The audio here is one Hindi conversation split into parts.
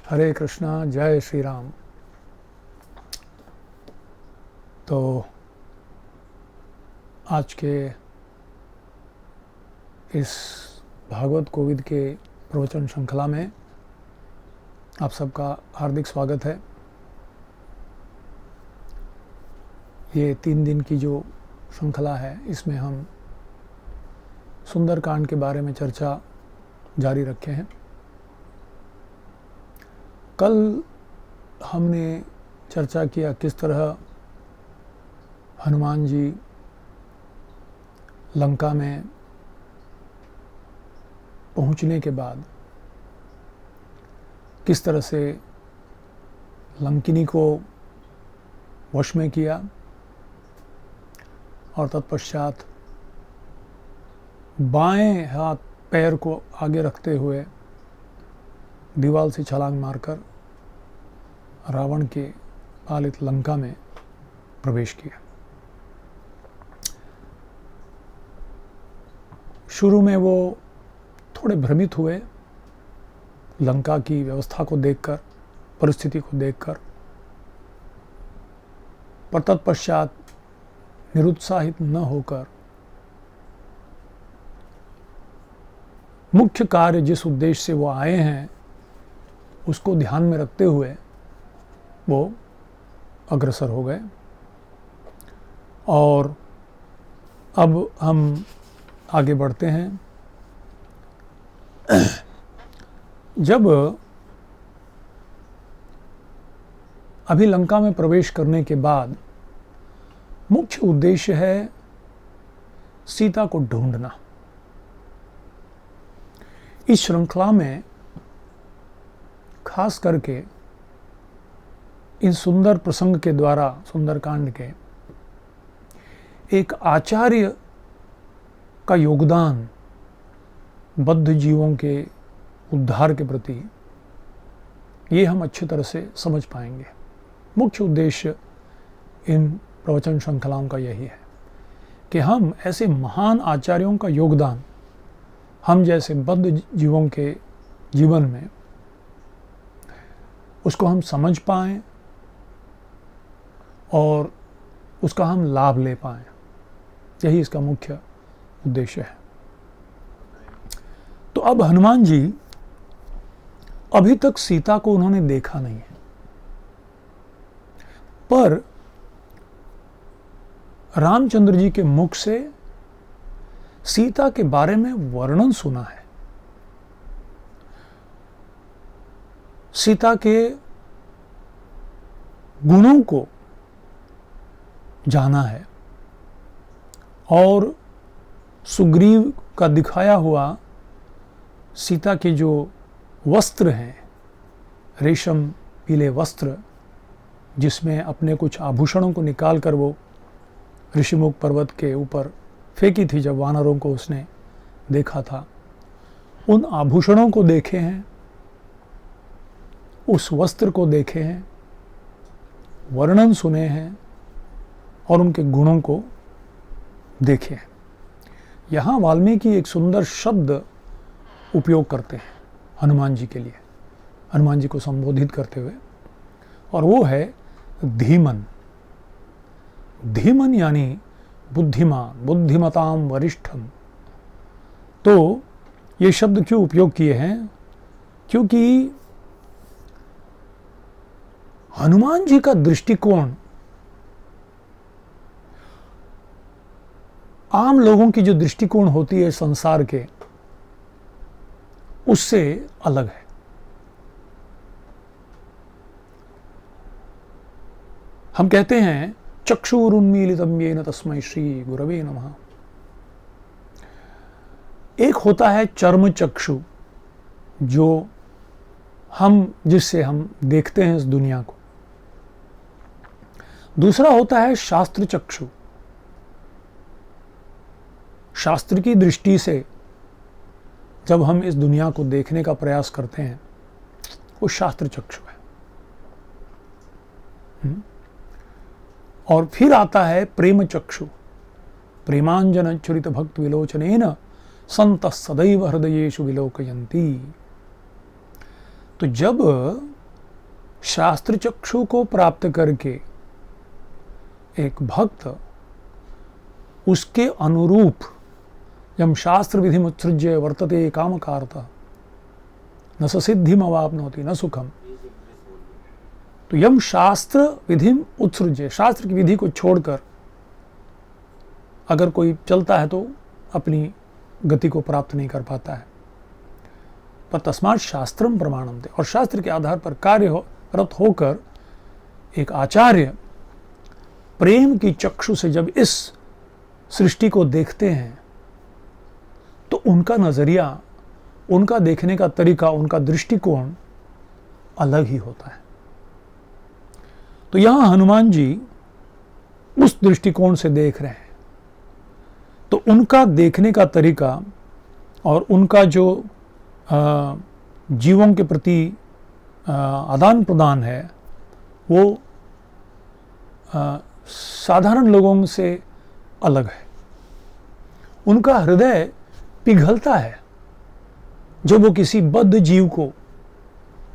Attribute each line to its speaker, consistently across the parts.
Speaker 1: हरे कृष्णा, जय श्री राम। तो आज के इस भागवत कोविद के प्रवचन श्रृंखला में आप सबका हार्दिक स्वागत है। ये 3 दिन की जो श्रृंखला है, इसमें हम सुंदरकांड के बारे में चर्चा जारी रखे हैं। कल हमने चर्चा किया किस तरह हनुमान जी लंका में पहुंचने के बाद किस तरह से लंकिनी को वश में किया और तत्पश्चात बाएं हाथ पैर को आगे रखते हुए दीवार से छलांग मारकर रावण के पालित लंका में प्रवेश किया। शुरू में वो थोड़े भ्रमित हुए लंका की व्यवस्था को देखकर, परिस्थिति को देखकर, पर तत्पश्चात निरुत्साहित न होकर मुख्य कार्य जिस उद्देश्य से वो आए हैं उसको ध्यान में रखते हुए वो अग्रसर हो गए। और अब हम आगे बढ़ते हैं। जब अभी लंका में प्रवेश करने के बाद मुख्य उद्देश्य है सीता को ढूंढना। इस श्रृंखला में खास करके इन सुंदर प्रसंग के द्वारा, सुंदरकांड के, एक आचार्य का योगदान बद्ध जीवों के उद्धार के प्रति ये हम अच्छी तरह से समझ पाएंगे। मुख्य उद्देश्य इन प्रवचन श्रृंखलाओं का यही है कि हम ऐसे महान आचार्यों का योगदान हम जैसे बद्ध जीवों के जीवन में उसको हम समझ पाएं और उसका हम लाभ ले पाएं। यही इसका मुख्य उद्देश्य है। तो अब हनुमान जी अभी तक सीता को उन्होंने देखा नहीं है, पर रामचंद्र जी के मुख से सीता के बारे में वर्णन सुना है। सीता के गुणों को जाना है और सुग्रीव का दिखाया हुआ सीता के जो वस्त्र हैं, रेशम पीले वस्त्र, जिसमें अपने कुछ आभूषणों को निकाल कर वो ऋषिमुख पर्वत के ऊपर फेंकी थी जब वानरों को उसने देखा था, उन आभूषणों को देखे हैं, उस वस्त्र को देखे हैं, वर्णन सुने हैं और उनके गुणों को देखे हैं। यहाँ वाल्मीकि एक सुंदर शब्द उपयोग करते हैं हनुमान जी के लिए, हनुमान जी को संबोधित करते हुए, और वो है धीमन। धीमन यानी बुद्धिमान, बुद्धिमताम वरिष्ठम। तो ये शब्द क्यों उपयोग किए हैं? क्योंकि हनुमान जी का दृष्टिकोण आम लोगों की जो दृष्टिकोण होती है संसार के, उससे अलग है। हम कहते हैं चक्षुरुन्मीलितं येन तस्मै श्री गुरवे नमः। एक होता है चर्म चक्षु, जो जिससे हम देखते हैं इस दुनिया को। दूसरा होता है शास्त्र चक्षु। शास्त्र की दृष्टि से जब हम इस दुनिया को देखने का प्रयास करते हैं, वो शास्त्र चक्षु है। और फिर आता है प्रेम चक्षु। प्रेमांजन चुरित भक्त विलोचनेन संत सदैव हृदयेषु विलोकयन्ति। तो जब शास्त्र चक्षु को प्राप्त करके एक भक्त उसके अनुरूप यम शास्त्र विधि उत्सृज्य वर्तते काम कारता न सिद्धिम अवाप्नोति न सुखम। तो यम शास्त्र विधि उत्सृज्य, शास्त्र की विधि को छोड़कर अगर कोई चलता है तो अपनी गति को प्राप्त नहीं कर पाता है। पर तस्मात् शास्त्रम प्रमाणम थे, और शास्त्र के आधार पर कार्यरत होकर एक आचार्य प्रेम की चक्षु से जब इस सृष्टि को देखते हैं तो उनका नजरिया, उनका देखने का तरीका, उनका दृष्टिकोण अलग ही होता है। तो यहां हनुमान जी उस दृष्टिकोण से देख रहे हैं, तो उनका देखने का तरीका और उनका जो जीवों के प्रति आदान प्रदान है वो साधारण लोगों से अलग है। उनका हृदय पिघलता है जब वो किसी बद्ध जीव को,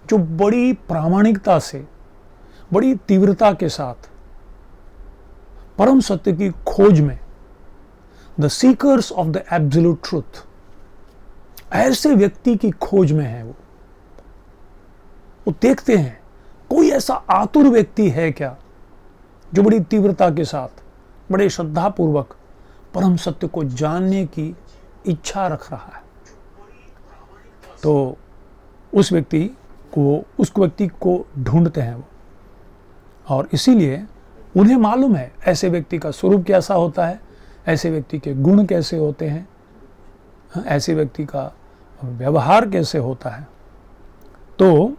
Speaker 1: जो बड़ी प्रामाणिकता से, बड़ी तीव्रता के साथ परम सत्य की खोज में, the seekers of the absolute truth, ऐसे व्यक्ति की खोज में है वो देखते हैं कोई ऐसा आतुर व्यक्ति है क्या जो बड़ी तीव्रता के साथ, बड़े श्रद्धापूर्वक परम सत्य को जानने की इच्छा रख रहा है। तो उस व्यक्ति को ढूंढते हैं वो, और इसीलिए उन्हें मालूम है ऐसे व्यक्ति का स्वरूप कैसा होता है, ऐसे व्यक्ति के गुण कैसे होते हैं, ऐसे व्यक्ति का व्यवहार कैसे होता है। तो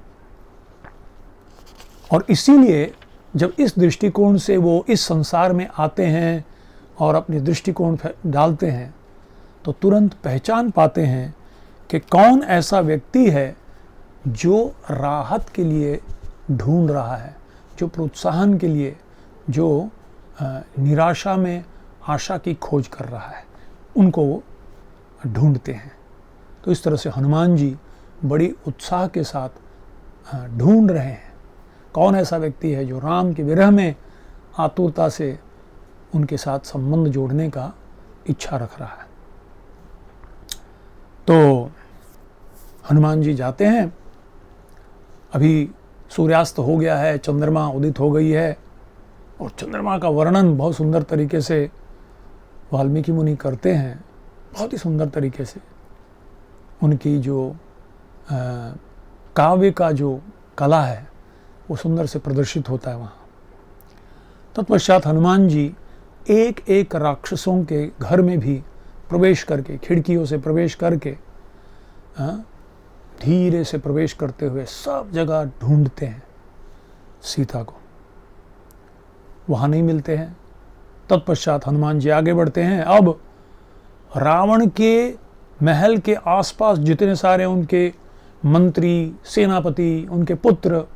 Speaker 1: और इसीलिए जब इस दृष्टिकोण से वो इस संसार में आते हैं और अपनी दृष्टिकोण डालते हैं तो तुरंत पहचान पाते हैं कि कौन ऐसा व्यक्ति है जो राहत के लिए ढूंढ रहा है, जो प्रोत्साहन के लिए, जो निराशा में आशा की खोज कर रहा है, उनको वो ढूंढते हैं। तो इस तरह से हनुमान जी बड़ी उत्साह के साथ ढूंढ रहे हैं कौन ऐसा व्यक्ति है जो राम के विरह में आतुरता से उनके साथ संबंध जोड़ने का इच्छा रख रहा है। तो हनुमान जी जाते हैं, अभी सूर्यास्त हो गया है, चंद्रमा उदित हो गई है, और चंद्रमा का वर्णन बहुत सुंदर तरीके से वाल्मीकि मुनि करते हैं, बहुत ही सुंदर तरीके से। उनकी जो काव्य का जो कला है वो सुंदर से प्रदर्शित होता है वहाँ। तत्पश्चात हनुमान जी एक एक राक्षसों के घर में भी प्रवेश करके, खिड़कियों से प्रवेश करके, धीरे से प्रवेश करते हुए सब जगह ढूंढते हैं सीता को, वहाँ नहीं मिलते हैं। तत्पश्चात हनुमान जी आगे बढ़ते हैं। अब रावण के महल के आसपास जितने सारे उनके मंत्री, सेनापति, उनके पुत्र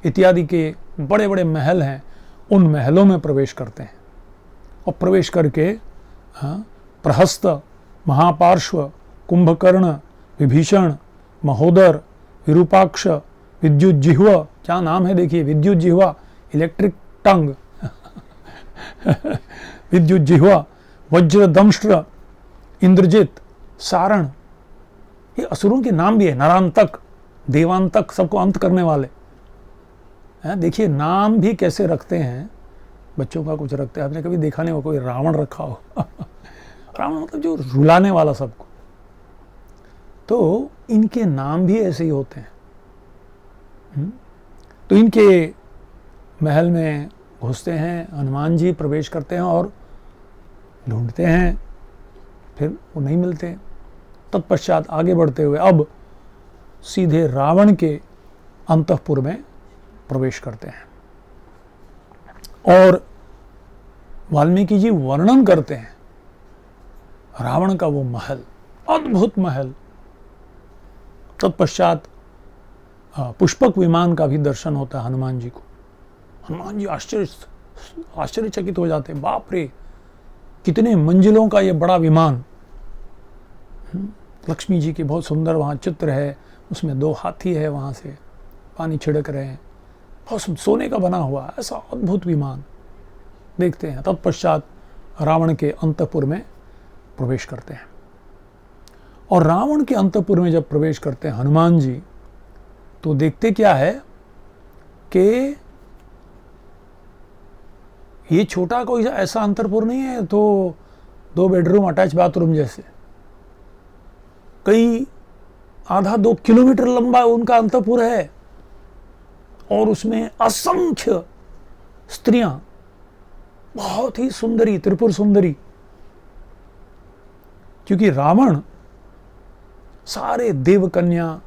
Speaker 1: इत्यादि के बड़े बड़े महल हैं, उन महलों में प्रवेश करते हैं, और प्रवेश करके प्रहस्त, महापार्श्व, कुंभकर्ण, विभीषण, महोदर, विरूपाक्ष, विद्युत जिह्वा, क्या नाम है देखिए, विद्युत जिह्वा, इलेक्ट्रिक टंग, विद्युत जिह्वा, वज्रदंष्ट्र, इंद्रजित, सारण, ये असुरों के नाम भी है। नरांतक, देवांतक, सबको अंत करने वाले। देखिए नाम भी कैसे रखते हैं, बच्चों का कुछ रखते हैं, आपने कभी देखा नहीं हो कोई रावण रखा हो। रावण मतलब जो रुलाने वाला सबको। तो इनके नाम भी ऐसे ही होते हैं। तो इनके महल में घुसते हैं, हनुमान जी प्रवेश करते हैं और ढूंढते हैं, फिर वो नहीं मिलते। तत्पश्चात आगे बढ़ते हुए अब सीधे रावण के अंतःपुर में प्रवेश करते हैं, और वाल्मीकि जी वर्णन करते हैं रावण का वो महल, अद्भुत महल। तत्पश्चात पुष्पक विमान का भी दर्शन होता है हनुमान जी को। हनुमान जी आश्चर्यचकित हो जाते हैं, बाप रे कितने मंजिलों का ये बड़ा विमान। लक्ष्मी जी की बहुत सुंदर वहाँ चित्र है, उसमें 2 हाथी है, वहाँ से पानी छिड़क रहे हैं, सोने का बना हुआ ऐसा अद्भुत विमान देखते हैं। तत्पश्चात रावण के अंतपुर में प्रवेश करते हैं। और रावण के अंतपुर में जब प्रवेश करते हैं हनुमान जी, तो देखते क्या है कि ये छोटा कोई ऐसा अंतपुर नहीं है, तो 2 बेडरूम अटैच बाथरूम जैसे, कई आधा 2 किलोमीटर लंबा उनका अंतपुर है, और उसमें असंख्य स्त्रियां, बहुत ही सुंदरी, त्रिपुर सुंदरी। क्योंकि रावण सारे देवकन्या,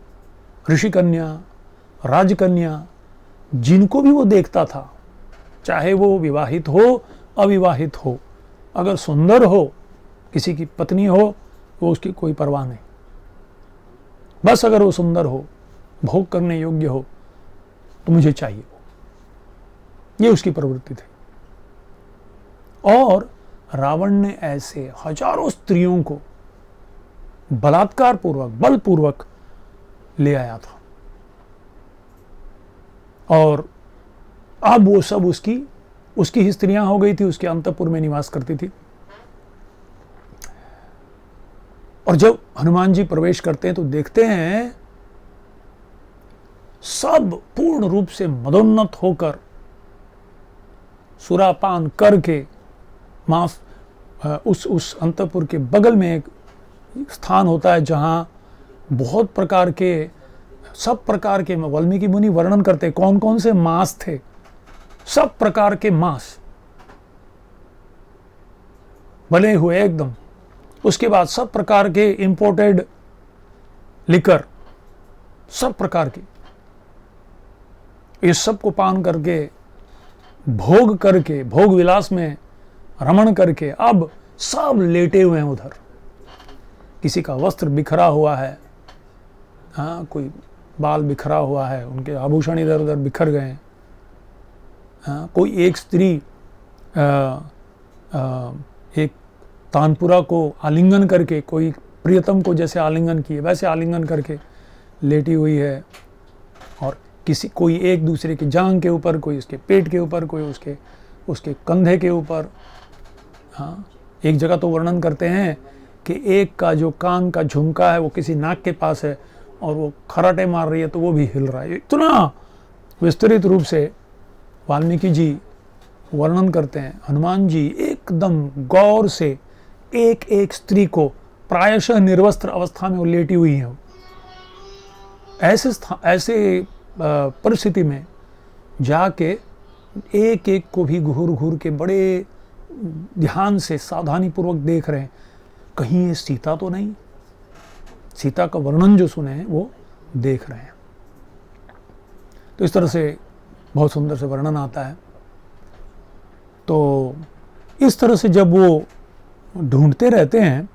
Speaker 1: ऋषिकन्या, राजकन्या, जिनको भी वो देखता था, चाहे वो विवाहित हो अविवाहित हो, अगर सुंदर हो, किसी की पत्नी हो, वो उसकी कोई परवाह नहीं, बस अगर वो सुंदर हो, भोग करने योग्य हो, तो मुझे चाहिए। ये उसकी प्रवृत्ति थी। और रावण ने ऐसे हजारों स्त्रियों को बलात्कार पूर्वक, बलपूर्वक ले आया था, और अब वो सब उसकी ही स्त्रियां हो गई थी, उसके अंतपुर में निवास करती थी। और जब हनुमान जी प्रवेश करते हैं तो देखते हैं सब पूर्ण रूप से मदोन्नत होकर, सुरापान करके, मांस, उस अंतपुर के बगल में एक स्थान होता है जहां बहुत प्रकार के, सब प्रकार के, वाल्मीकि मुनि वर्णन करते कौन कौन से मांस थे, सब प्रकार के मांस बने हुए एकदम। उसके बाद सब प्रकार के इंपोर्टेड लिकर, सब प्रकार की, इस सब को पान करके, भोग करके, भोग विलास में रमण करके, अब सब लेटे हुए हैं उधर। किसी का वस्त्र बिखरा हुआ है, हाँ, कोई बाल बिखरा हुआ है, उनके आभूषण इधर उधर बिखर गए हैं। हाँ, कोई एक स्त्री एक तानपुरा को आलिंगन करके, कोई प्रियतम को जैसे आलिंगन किए वैसे आलिंगन करके लेटी हुई है, और कोई एक दूसरे की जांघ के ऊपर, कोई उसके पेट के ऊपर, कोई उसके कंधे के ऊपर। हाँ, एक जगह तो वर्णन करते हैं कि एक का जो कान का झुमका है वो किसी नाक के पास है, और वो खराटे मार रही है तो वो भी हिल रहा है। इतना विस्तृत रूप से वाल्मीकि जी वर्णन करते हैं। हनुमान जी एकदम गौर से एक एक स्त्री को, प्रायशः निर्वस्त्र अवस्था में वो लेटी हुई है, ऐसे परिस्थिति में जाके एक एक को भी घूर घूर के बड़े ध्यान से, सावधानी पूर्वक देख रहे हैं, कहीं ये सीता तो नहीं। सीता का वर्णन जो सुने हैं वो देख रहे हैं। तो इस तरह से बहुत सुंदर से वर्णन आता है। तो इस तरह से जब वो ढूंढते रहते हैं,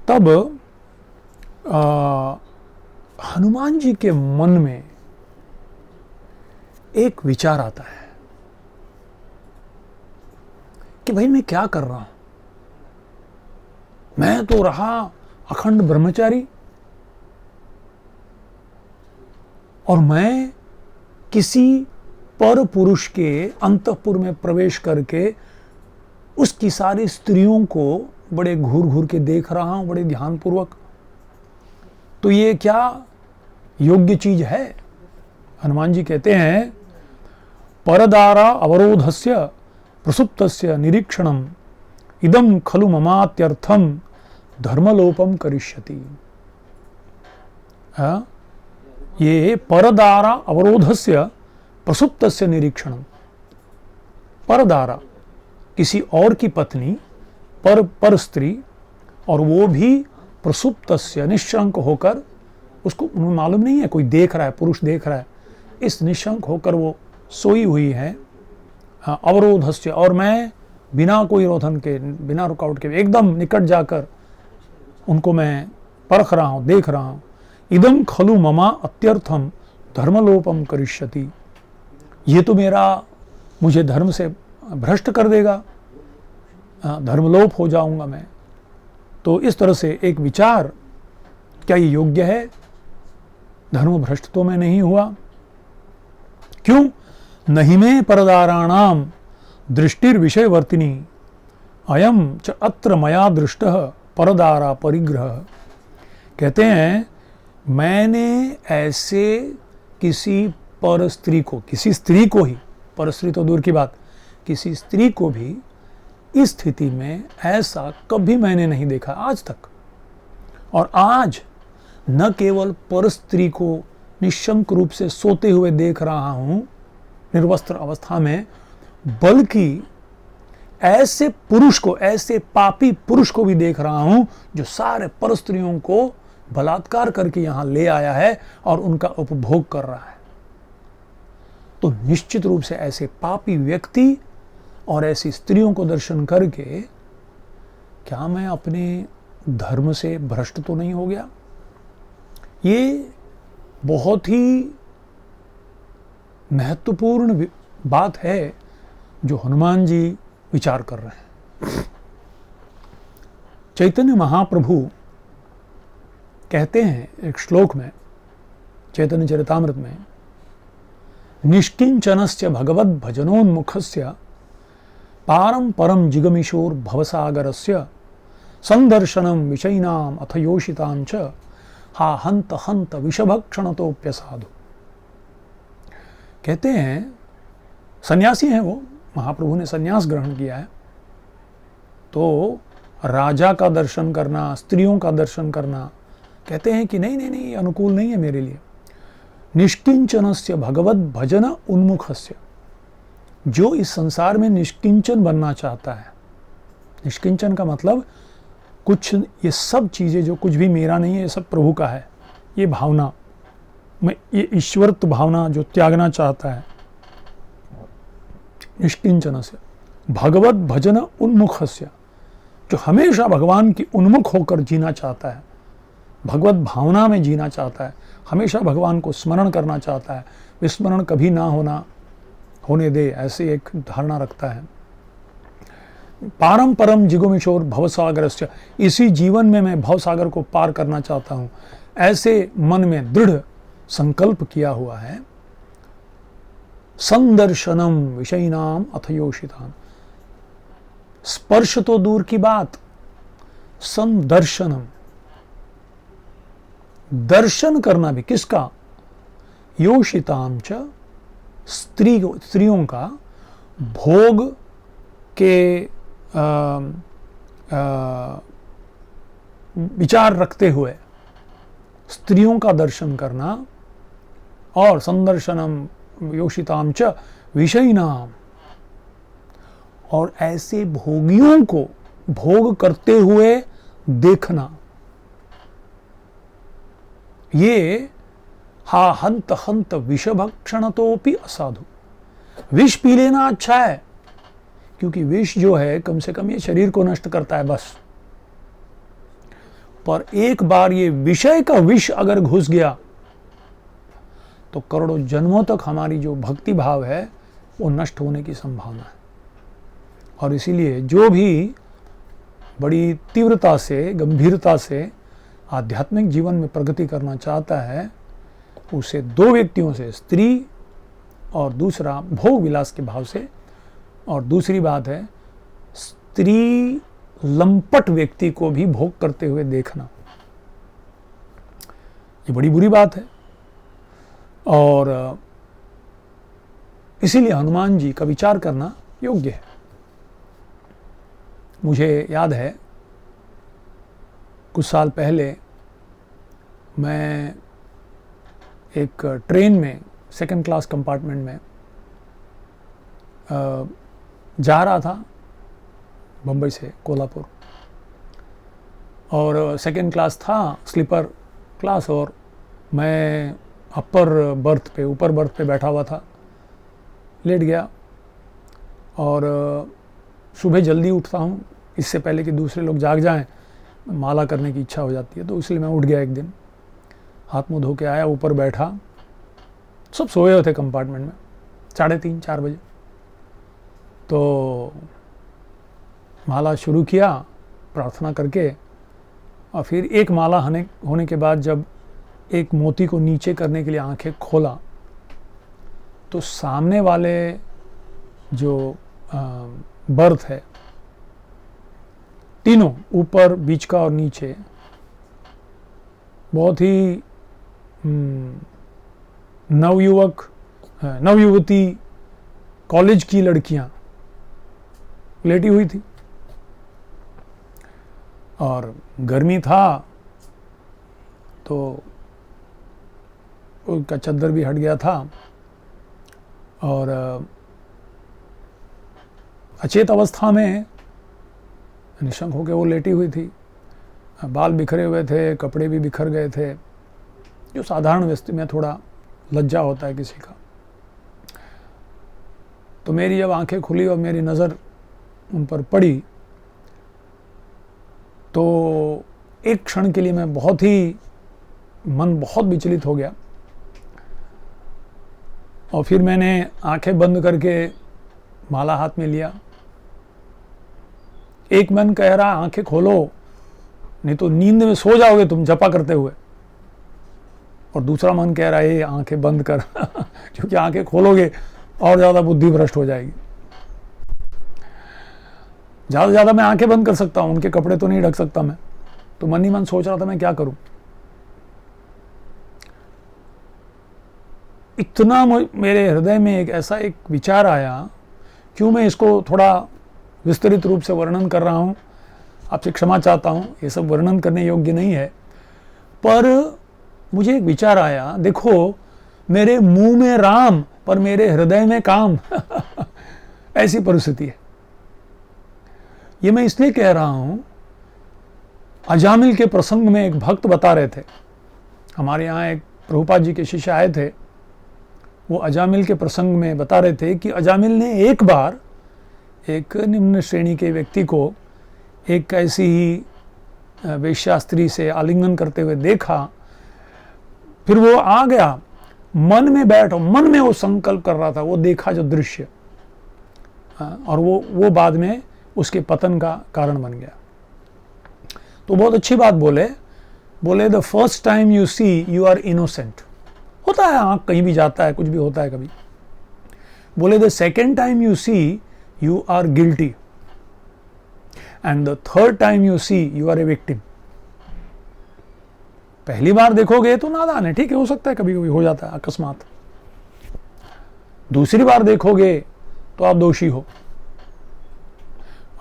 Speaker 1: तब हनुमान जी के मन में एक विचार आता है कि भाई मैं क्या कर रहा हूं, मैं तो रहा अखंड ब्रह्मचारी, और मैं किसी पर पुरुष के अंतःपुर में प्रवेश करके उसकी सारी स्त्रियों को बड़े घूर घूर के देख रहा हूं, बड़े ध्यानपूर्वक। तो ये क्या योग्य चीज है? हनुमान जी कहते हैं, परदारा अवरोधस्य प्रसुप्तस्य निरीक्षणम इदम खलु ममात्यर्थम धर्मलोपम करिष्यति। ये परदारा अवरोधस्य प्रसुप्तस्य निरीक्षणम, परदारा किसी और की पत्नी, पर स्त्री, और वो भी प्रसुप्तस्य निशंक होकर, उसको मालूम नहीं है कोई देख रहा है, पुरुष देख रहा है, इस निशंक होकर वो सोई हुई है। हाँ, अवरोधस्य, और मैं बिना कोई रोधन के, बिना रुकावट के एकदम निकट जाकर उनको मैं परख रहा हूँ, देख रहा हूँ। इदम खलु ममा अत्यर्थम धर्मलोपम करिष्यति, ये तो मुझे धर्म से भ्रष्ट कर देगा, धर्मलोप हो जाऊंगा मैं। तो इस तरह से एक विचार, क्या ये योग्य है? धर्म भ्रष्ट तो मैं नहीं हुआ? क्यों? नहि मे परदाराणाम दृष्टिर्विषयवर्तिनी अयम च अत्र मया दृष्टः परदारा परिग्रह। कहते हैं मैंने ऐसे किसी पर स्त्री को, किसी स्त्री को ही, पर स्त्री तो दूर की बात, किसी स्त्री को भी इस स्थिति में ऐसा कभी मैंने नहीं देखा आज तक। और आज न केवल पर स्त्री को निशंक रूप से सोते हुए देख रहा हूं निर्वस्त्र अवस्था में, बल्कि ऐसे पुरुष को, ऐसे पापी पुरुष को भी देख रहा हूं जो सारे पर स्त्रियों को बलात्कार करके यहां ले आया है और उनका उपभोग कर रहा है। तो निश्चित रूप से ऐसे पापी व्यक्ति और ऐसी स्त्रियों को दर्शन करके क्या मैं अपने धर्म से भ्रष्ट तो नहीं हो गया? ये बहुत ही महत्वपूर्ण बात है जो हनुमान जी विचार कर रहे हैं। चैतन्य महाप्रभु कहते हैं एक श्लोक में, चैतन्य चरितामृत में, निष्किंचनस्य भगवद भजनोन्मुखस्य पारम परम जिगमिशोर भवसागरस्य संदर्शनम विषयिनाम अथ योषितांच हा हंत हंत विषभक्षणतोप्यसाधु। कहते हैं सन्यासी हैं वो, महाप्रभु ने सन्यास ग्रहण किया है, तो राजा का दर्शन करना, स्त्रियों का दर्शन करना, कहते हैं कि नहीं नहीं नहीं, अनुकूल नहीं है मेरे लिए। निष्किंचनस्य भगवद भजन उन्मुखस्य, जो इस संसार में निष्किंचन बनना चाहता है, निष्किंचन का मतलब कुछ, ये सब चीजें जो कुछ भी मेरा नहीं है, ये सब प्रभु का है, ये भावना, मैं ये ईश्वरत्व भावना जो त्यागना चाहता है, निष्किंचन से भगवत भजन उन्मुखस्य, जो हमेशा भगवान की उन्मुख होकर जीना चाहता है, भगवत भावना में जीना चाहता है, हमेशा भगवान को स्मरण करना चाहता है, विस्मरण कभी ना होने दे, ऐसे एक धारणा रखता है। पारम परम जिगुमिशोर भवसागरस्य, इसी जीवन में मैं भवसागर को पार करना चाहता हूं, ऐसे मन में दृढ़ संकल्प किया हुआ है। संदर्शनम विषयिनाम अथयोषितान, स्पर्श तो दूर की बात, संदर्शनम, दर्शन करना भी, किसका? योषिताम च, स्त्रियों का, भोग के विचार रखते हुए स्त्रियों का दर्शन करना, और संदर्शनम योषिताम च विषयिनाम, और ऐसे भोगियों को भोग करते हुए देखना, ये हा हंत हंत विषभक्षणतोपि असाधु। विष पी लेना अच्छा है, क्योंकि विष जो है कम से कम ये शरीर को नष्ट करता है बस, पर एक बार ये विषय का विष अगर घुस गया तो करोड़ों जन्मों तक हमारी जो भक्ति भाव है वो नष्ट होने की संभावना है। और इसीलिए जो भी बड़ी तीव्रता से, गंभीरता से आध्यात्मिक जीवन में प्रगति करना चाहता है, उसे दो व्यक्तियों से, स्त्री और दूसरा भोग विलास के भाव से, और दूसरी बात है स्त्री लंपट व्यक्ति को भी भोग करते हुए देखना, ये बड़ी बुरी बात है। और इसीलिए हनुमान जी का विचार करना योग्य है। मुझे याद है कुछ साल पहले मैं एक ट्रेन में, सेकंड क्लास कंपार्टमेंट में जा रहा था बम्बई से कोल्हापुर, और सेकंड क्लास था, स्लीपर क्लास, और मैं अपर बर्थ पे, ऊपर बर्थ पे बैठा हुआ था, लेट गया। और सुबह जल्दी उठता हूँ, इससे पहले कि दूसरे लोग जाग जाएं, माला करने की इच्छा हो जाती है, तो इसलिए मैं उठ गया एक दिन, हाथ मुँह धो के आया, ऊपर बैठा, सब सोए हुए थे कंपार्टमेंट में, 3:30-4 बजे। तो माला शुरू किया प्रार्थना करके, और फिर एक माला होने के बाद जब एक मोती को नीचे करने के लिए आंखें खोला, तो सामने वाले जो बर्थ है, तीनों ऊपर, बीच का और नीचे, बहुत ही नवयुवती कॉलेज की लड़कियां लेटी हुई थी और गर्मी था तो उनका चद्दर भी हट गया था और अचेत अवस्था में निशंक होकर वो लेटी हुई थी। बाल बिखरे हुए थे, कपड़े भी बिखर गए थे, जो साधारण व्यक्ति में थोड़ा लज्जा होता है किसी का। तो मेरी जब आंखें खुली और मेरी नज़र उन पर पड़ी तो एक क्षण के लिए मैं मन बहुत विचलित हो गया और फिर मैंने आंखें बंद करके माला हाथ में लिया। एक मन कह रहा आंखें खोलो नहीं तो नींद में सो जाओगे तुम जपा करते हुए, और दूसरा मन कह रहा है आंखें बंद कर क्योंकि आंखें खोलोगे और ज़्यादा बुद्धि भ्रष्ट हो जाएगी। ज़्यादा से ज़्यादा मैं आंखें बंद कर सकता हूँ, उनके कपड़े तो नहीं ढक सकता मैं। तो मन ही मन सोच रहा था मैं क्या करूं। इतना मेरे हृदय में एक विचार आया, क्यों मैं इसको थोड़ा विस्तृत रूप से वर्णन कर रहा हूँ, आपसे क्षमा चाहता हूँ, ये सब वर्णन करने योग्य नहीं है। पर मुझे एक विचार आया, देखो मेरे मुंह में राम पर मेरे हृदय में काम ऐसी परिस्थिति है। ये मैं इसलिए कह रहा हूँ, अजामिल के प्रसंग में एक भक्त बता रहे थे, हमारे यहाँ एक प्रभुपाद जी के शिष्य आए थे, वो अजामिल के प्रसंग में बता रहे थे कि अजामिल ने एक बार एक निम्न श्रेणी के व्यक्ति को एक ऐसी ही वेश्या स्त्री से आलिंगन करते हुए देखा। फिर वो आ गया, मन में वो संकल्प कर रहा था, वो देखा जो दृश्य, और वो बाद में उसके पतन का कारण बन गया। तो बहुत अच्छी बात बोले the first time you see you are innocent. होता है, आंख कहीं भी जाता है, कुछ भी होता है कभी। बोले the second time you see you are guilty and the third time you see you are a victim. पहली बार देखोगे तो नादान है, ठीक है, हो सकता है, कभी कभी हो जाता है अकस्मात। दूसरी बार देखोगे तो आप दोषी हो,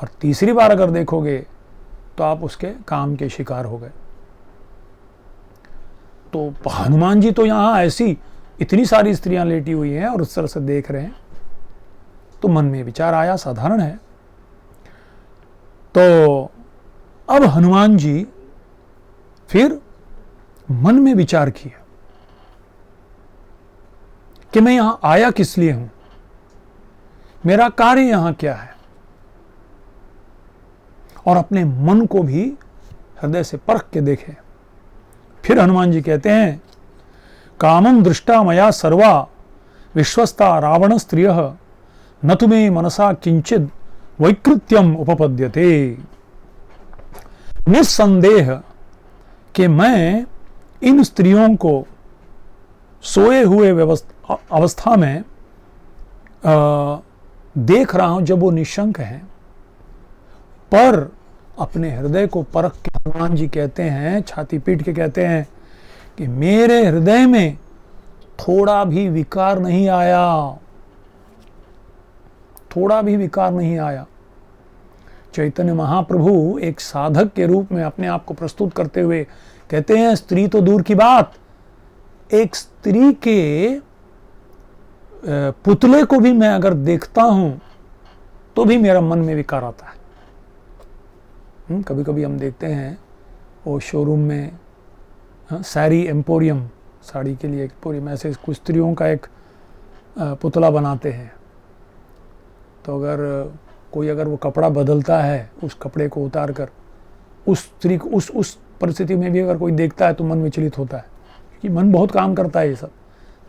Speaker 1: और तीसरी बार अगर देखोगे तो आप उसके काम के शिकार हो गए। तो हनुमान जी तो यहां ऐसी इतनी सारी स्त्रियां लेटी हुई हैं और उस तरह से देख रहे हैं, तो मन में विचार आया, साधारण है। तो अब हनुमान जी फिर मन में विचार किया कि मैं यहां आया किस लिए हूं, मेरा कार्य यहां क्या है, और अपने मन को भी हृदय से परख के देखे। फिर हनुमान जी कहते हैं, कामं दृष्टा मया सर्वा विश्वस्ता रावण स्त्रियः न तुम्हें मनसा किंचित वैकृत्यम उपपद्यते। निस्संदेह कि मैं इन स्त्रियों को सोए हुए अवस्था में देख रहा हूं जब वो निशंक हैं, पर अपने हृदय को परख के हनुमान जी कहते हैं, छाती पीट के कहते हैं कि मेरे हृदय में थोड़ा भी विकार नहीं आया, थोड़ा भी विकार नहीं आया। चैतन्य महाप्रभु एक साधक के रूप में अपने आप को प्रस्तुत करते हुए कहते हैं, स्त्री तो दूर की बात, एक स्त्री के पुतले को भी मैं अगर देखता हूं तो भी मेरा मन में विकार आता है। कभी कभी हम देखते हैं वो शोरूम में साड़ी एम्पोरियम, साड़ी के लिए एम्पोरियम, ऐसे कुछ स्त्रियों का एक पुतला बनाते हैं। तो अगर वो कपड़ा बदलता है, उस कपड़े को उतार कर उस स्त्री को उस परिस्थिति में भी अगर कोई देखता है तो मन विचलित होता है, क्योंकि मन बहुत काम करता है। ये सब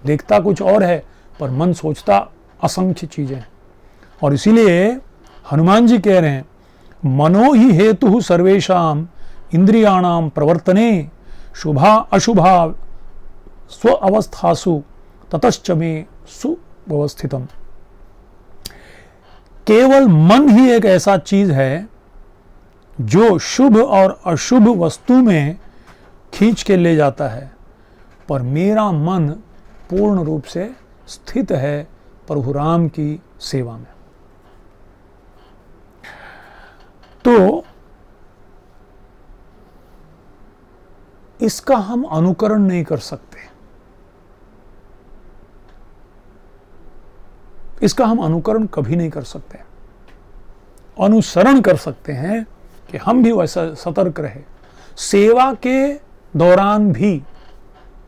Speaker 1: देखता कुछ और है पर मन सोचता असंख्य चीजें। और इसीलिए हनुमान जी कह रहे हैं, मनो ही हेतु सर्वेषाम इंद्रियाणाम प्रवर्तने शुभा अशुभा स्व अवस्थासु ततश्च मे व्यवस्थितम। केवल मन ही एक ऐसा चीज है जो शुभ और अशुभ वस्तु में खींच के ले जाता है, पर मेरा मन पूर्ण रूप से स्थित है प्रभु राम की सेवा में। तो इसका हम अनुकरण नहीं कर सकते, इसका हम अनुकरण कभी नहीं कर सकते। अनुसरण कर सकते हैं कि हम भी वैसा सतर्क रहे। सेवा के दौरान भी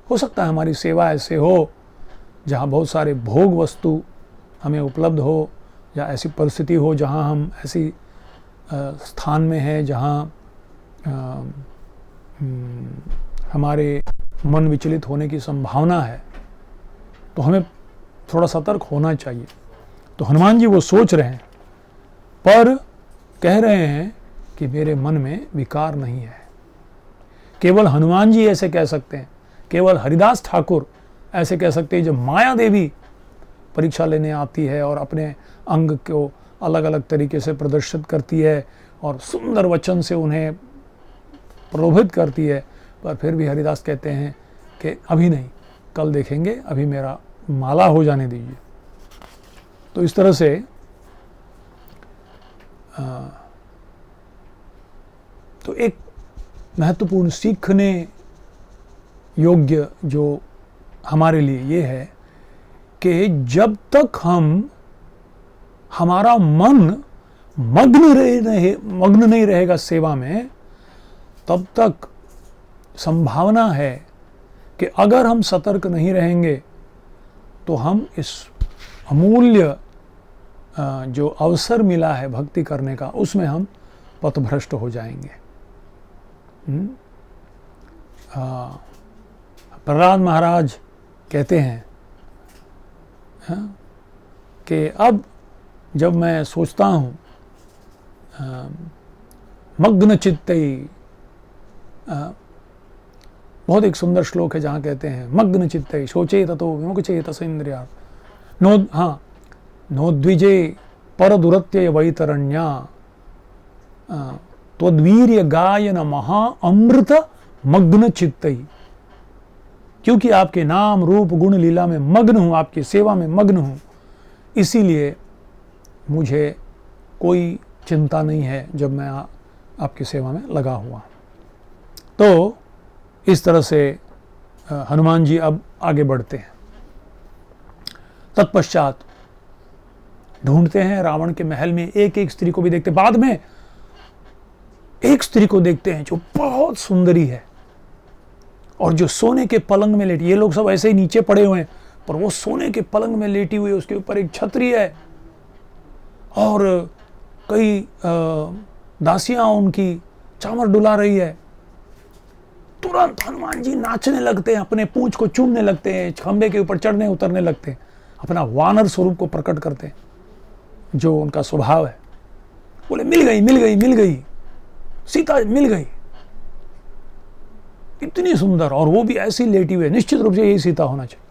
Speaker 1: हो सकता है हमारी सेवा ऐसे हो जहाँ बहुत सारे भोग वस्तु हमें उपलब्ध हो, या ऐसी परिस्थिति हो जहाँ हम ऐसी स्थान में हैं जहाँ हमारे मन विचलित होने की संभावना है, तो हमें थोड़ा सतर्क होना चाहिए। तो हनुमान जी वो सोच रहे हैं, पर कह रहे हैं कि मेरे मन में विकार नहीं है। केवल हनुमान जी ऐसे कह सकते हैं, केवल हरिदास ठाकुर ऐसे कह सकते हैं। जब माया देवी परीक्षा लेने आती है और अपने अंग को अलग अलग तरीके से प्रदर्शित करती है और सुंदर वचन से उन्हें प्रलोभित करती है, पर फिर भी हरिदास कहते हैं कि अभी नहीं, कल देखेंगे, अभी मेरा माला हो जाने दीजिए। तो इस तरह से तो एक महत्वपूर्ण सीखने योग्य जो हमारे लिए ये है कि जब तक हमारा मन मग्न नहीं रहेगा सेवा में, तब तक संभावना है कि अगर हम सतर्क नहीं रहेंगे तो हम इस अमूल्य जो अवसर मिला है भक्ति करने का, उसमें हम पथभ्रष्ट हो जाएंगे। प्रहलाद महाराज कहते हैं कि अब जब मैं सोचता हूँ मग्न चित्तई, बहुत एक सुंदर श्लोक है जहाँ कहते हैं मग्न चित्तई शोचे ततो विमुखचे तस इंद्रिया नोद्विजे परदुरत्य वैतरण्या त्वद्वीर्य गायन महा अमृत मग्न चित्तई। क्योंकि आपके नाम रूप गुण लीला में मग्न हूँ, आपकी सेवा में मग्न हूँ, इसीलिए मुझे कोई चिंता नहीं है जब मैं आपकी सेवा में लगा हुआ। तो इस तरह से हनुमान जी अब आगे बढ़ते हैं। तत्पश्चात ढूंढते हैं रावण के महल में, एक एक स्त्री को भी देखते। बाद में एक स्त्री को देखते हैं जो बहुत सुंदरी है और जो सोने के पलंग में लेटी। ये लोग सब ऐसे ही नीचे पड़े हुए हैं, पर वो सोने के पलंग में लेटी हुई है, उसके ऊपर एक छतरी है और कई दासियां उनकी चामर डुला रही है। तुरंत हनुमान जी नाचने लगते हैं, अपने पूंछ को चूमने लगते हैं, खंबे के ऊपर चढ़ने उतरने लगते हैं, अपना वानर स्वरूप को प्रकट करते हैं जो उनका स्वभाव है। बोले मिल गई मिल गई मिल गई, सीता मिल गई, इतनी सुंदर, और वो भी ऐसी लेटी हुई है, निश्चित रूप से यही सीता होना चाहिए।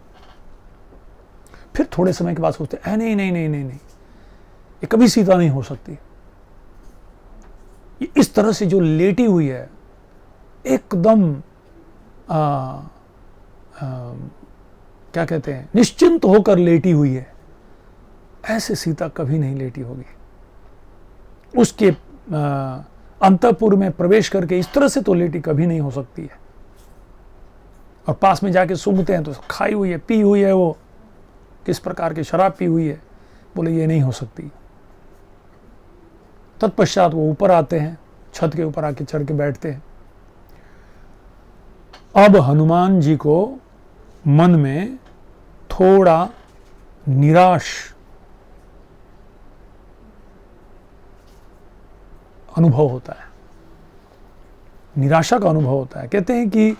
Speaker 1: फिर थोड़े समय के बाद सोचते हैं नहीं नहीं नहीं नहीं नहीं, ये कभी सीता नहीं हो सकती। ये इस तरह से जो लेटी हुई है, एकदम क्या कहते हैं, निश्चिंत होकर लेटी हुई है, ऐसे सीता कभी नहीं लेटी होगी। उसके अंतःपुर में प्रवेश करके इस तरह से तो लेटी कभी नहीं हो सकती है। और पास में जाके सूंघते हैं तो खाई हुई है, पी हुई है, वो किस प्रकार की शराब पी हुई है। बोले ये नहीं हो सकती। तत्पश्चात वो ऊपर आते हैं, छत के ऊपर आके चढ़ के बैठते हैं। अब हनुमान जी को मन में थोड़ा निराश अनुभव होता है, निराशा का अनुभव होता है। कहते हैं कि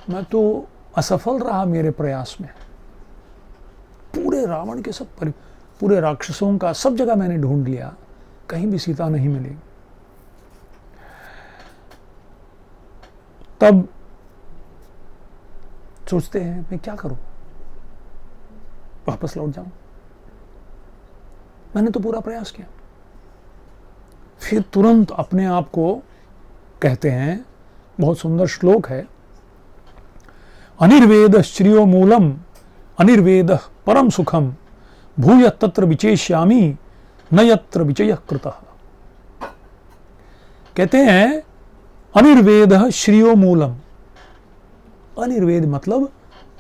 Speaker 1: मैं तो असफल रहा मेरे प्रयास में, पूरे रावण के सब पूरे राक्षसों का सब जगह मैंने ढूंढ लिया, कहीं भी सीता नहीं मिली। तब सोचते हैं मैं क्या करूं, वापस लौट जाऊं? मैंने तो पूरा प्रयास किया। फिर तुरंत अपने आप को कहते हैं, बहुत सुंदर श्लोक है, अनिर्वेद श्रियो मूलम अनिर्वेद परम सुखम भूय तत्र विचेष्यामि न यत्र विचयः कृतः। कहते हैं अनिर्वेद श्रियो मूलम। अनिर्वेद मतलब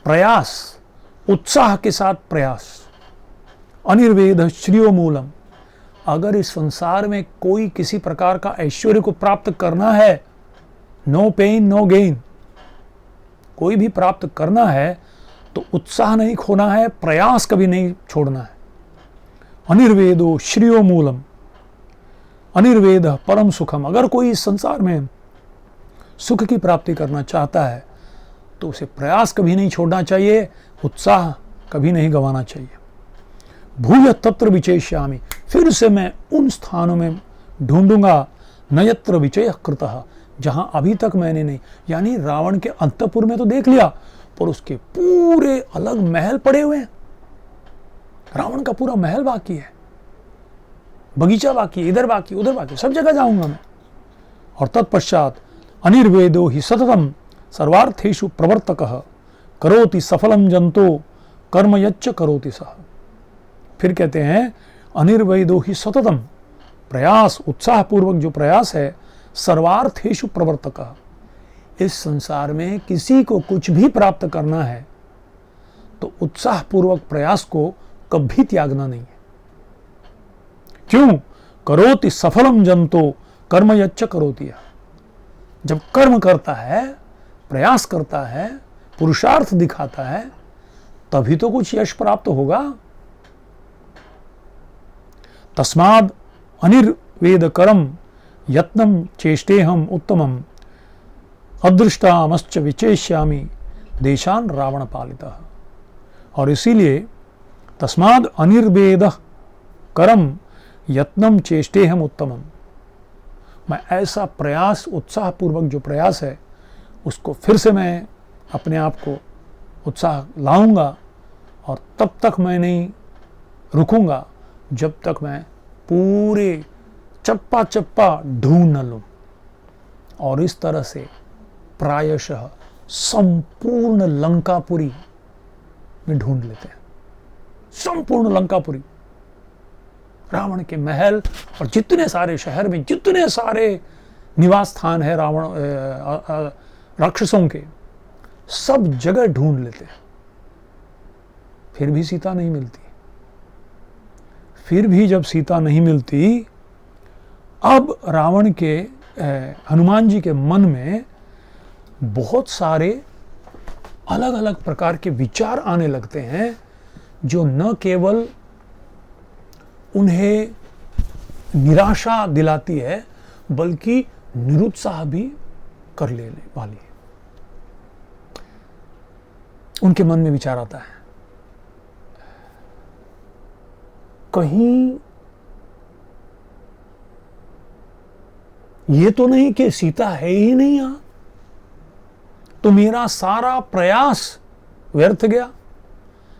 Speaker 1: प्रयास, उत्साह के साथ प्रयास। अनिर्वेद श्रियो मूलम। अगर इस संसार में कोई किसी प्रकार का ऐश्वर्य को प्राप्त करना है, नो पेन नो गेन, कोई भी प्राप्त करना है तो उत्साह नहीं खोना है, प्रयास कभी नहीं छोड़ना है। अनिर्वेदो श्रियो मूलम अनिर्वेद परम सुखम। अगर कोई इस संसार में सुख की प्राप्ति करना चाहता है तो उसे प्रयास कभी नहीं छोड़ना चाहिए, उत्साह कभी नहीं गंवाना चाहिए। भूय तत्र विचेष्यामि। फिर से मैं उन स्थानों में ढूंढूंगा, न यत्र विचयः कृतः, जहां अभी तक मैंने नहीं। यानी रावण के अंतपुर में तो देख लिया, पर उसके पूरे अलग महल पड़े हुए हैं। रावण का पूरा महल बाकी है, बगीचा बाकी है, इधर बाकी उधर बाकी, सब जगह जाऊंगा मैं। और तत्पश्चात अनिर्वेदो हि सततम सर्वार्थेषु प्रवर्तकः करोति सफलम जंतो कर्म यच्च करोति सः। फिर कहते हैं अनिर्वेदो हि सततम, प्रयास, उत्साह पूर्वक जो प्रयास है, सर्वार्थेषु प्रवर्तकः। इस संसार में किसी को कुछ भी प्राप्त करना है तो उत्साह पूर्वक प्रयास को कभी त्यागना नहीं है। क्यों? करोति सफलम जंतो कर्म यच्च करोति। जब कर्म करता है, प्रयास करता है, पुरुषार्थ दिखाता है, तभी तो कुछ यश प्राप्त होगा। तस्माद् अनिर्वेदकरम यत्नम चेष्टेहम उत्तमम अदृष्टामश्च विचेष्यामि देशान रावण पालितः। और इसीलिए तस्माद् अनिर्वेद करम यत्नम चेष्टेहम उत्तमम, मैं ऐसा प्रयास, उत्साह पूर्वक जो प्रयास है, उसको फिर से मैं अपने आप को उत्साह लाऊंगा। और तब तक मैं नहीं रुकूंगा जब तक मैं पूरे चप्पा चप्पा ढूंढ न लूं। और इस तरह से प्रायशः संपूर्ण लंकापुरी में ढूंढ लेते हैं। संपूर्ण लंकापुरी, रावण के महल और जितने सारे शहर में जितने सारे निवास स्थान है रावण राक्षसों के, सब जगह ढूंढ लेते हैं। फिर भी सीता नहीं मिलती। फिर भी जब सीता नहीं मिलती, अब रावण के हनुमान जी के मन में बहुत सारे अलग अलग प्रकार के विचार आने लगते हैं, जो न केवल उन्हें निराशा दिलाती है बल्कि निरुत्साह भी कर लेने वाली है। उनके मन में विचार आता है, कहीं ये तो नहीं कि सीता है ही नहीं यहां, तो मेरा सारा प्रयास व्यर्थ गया।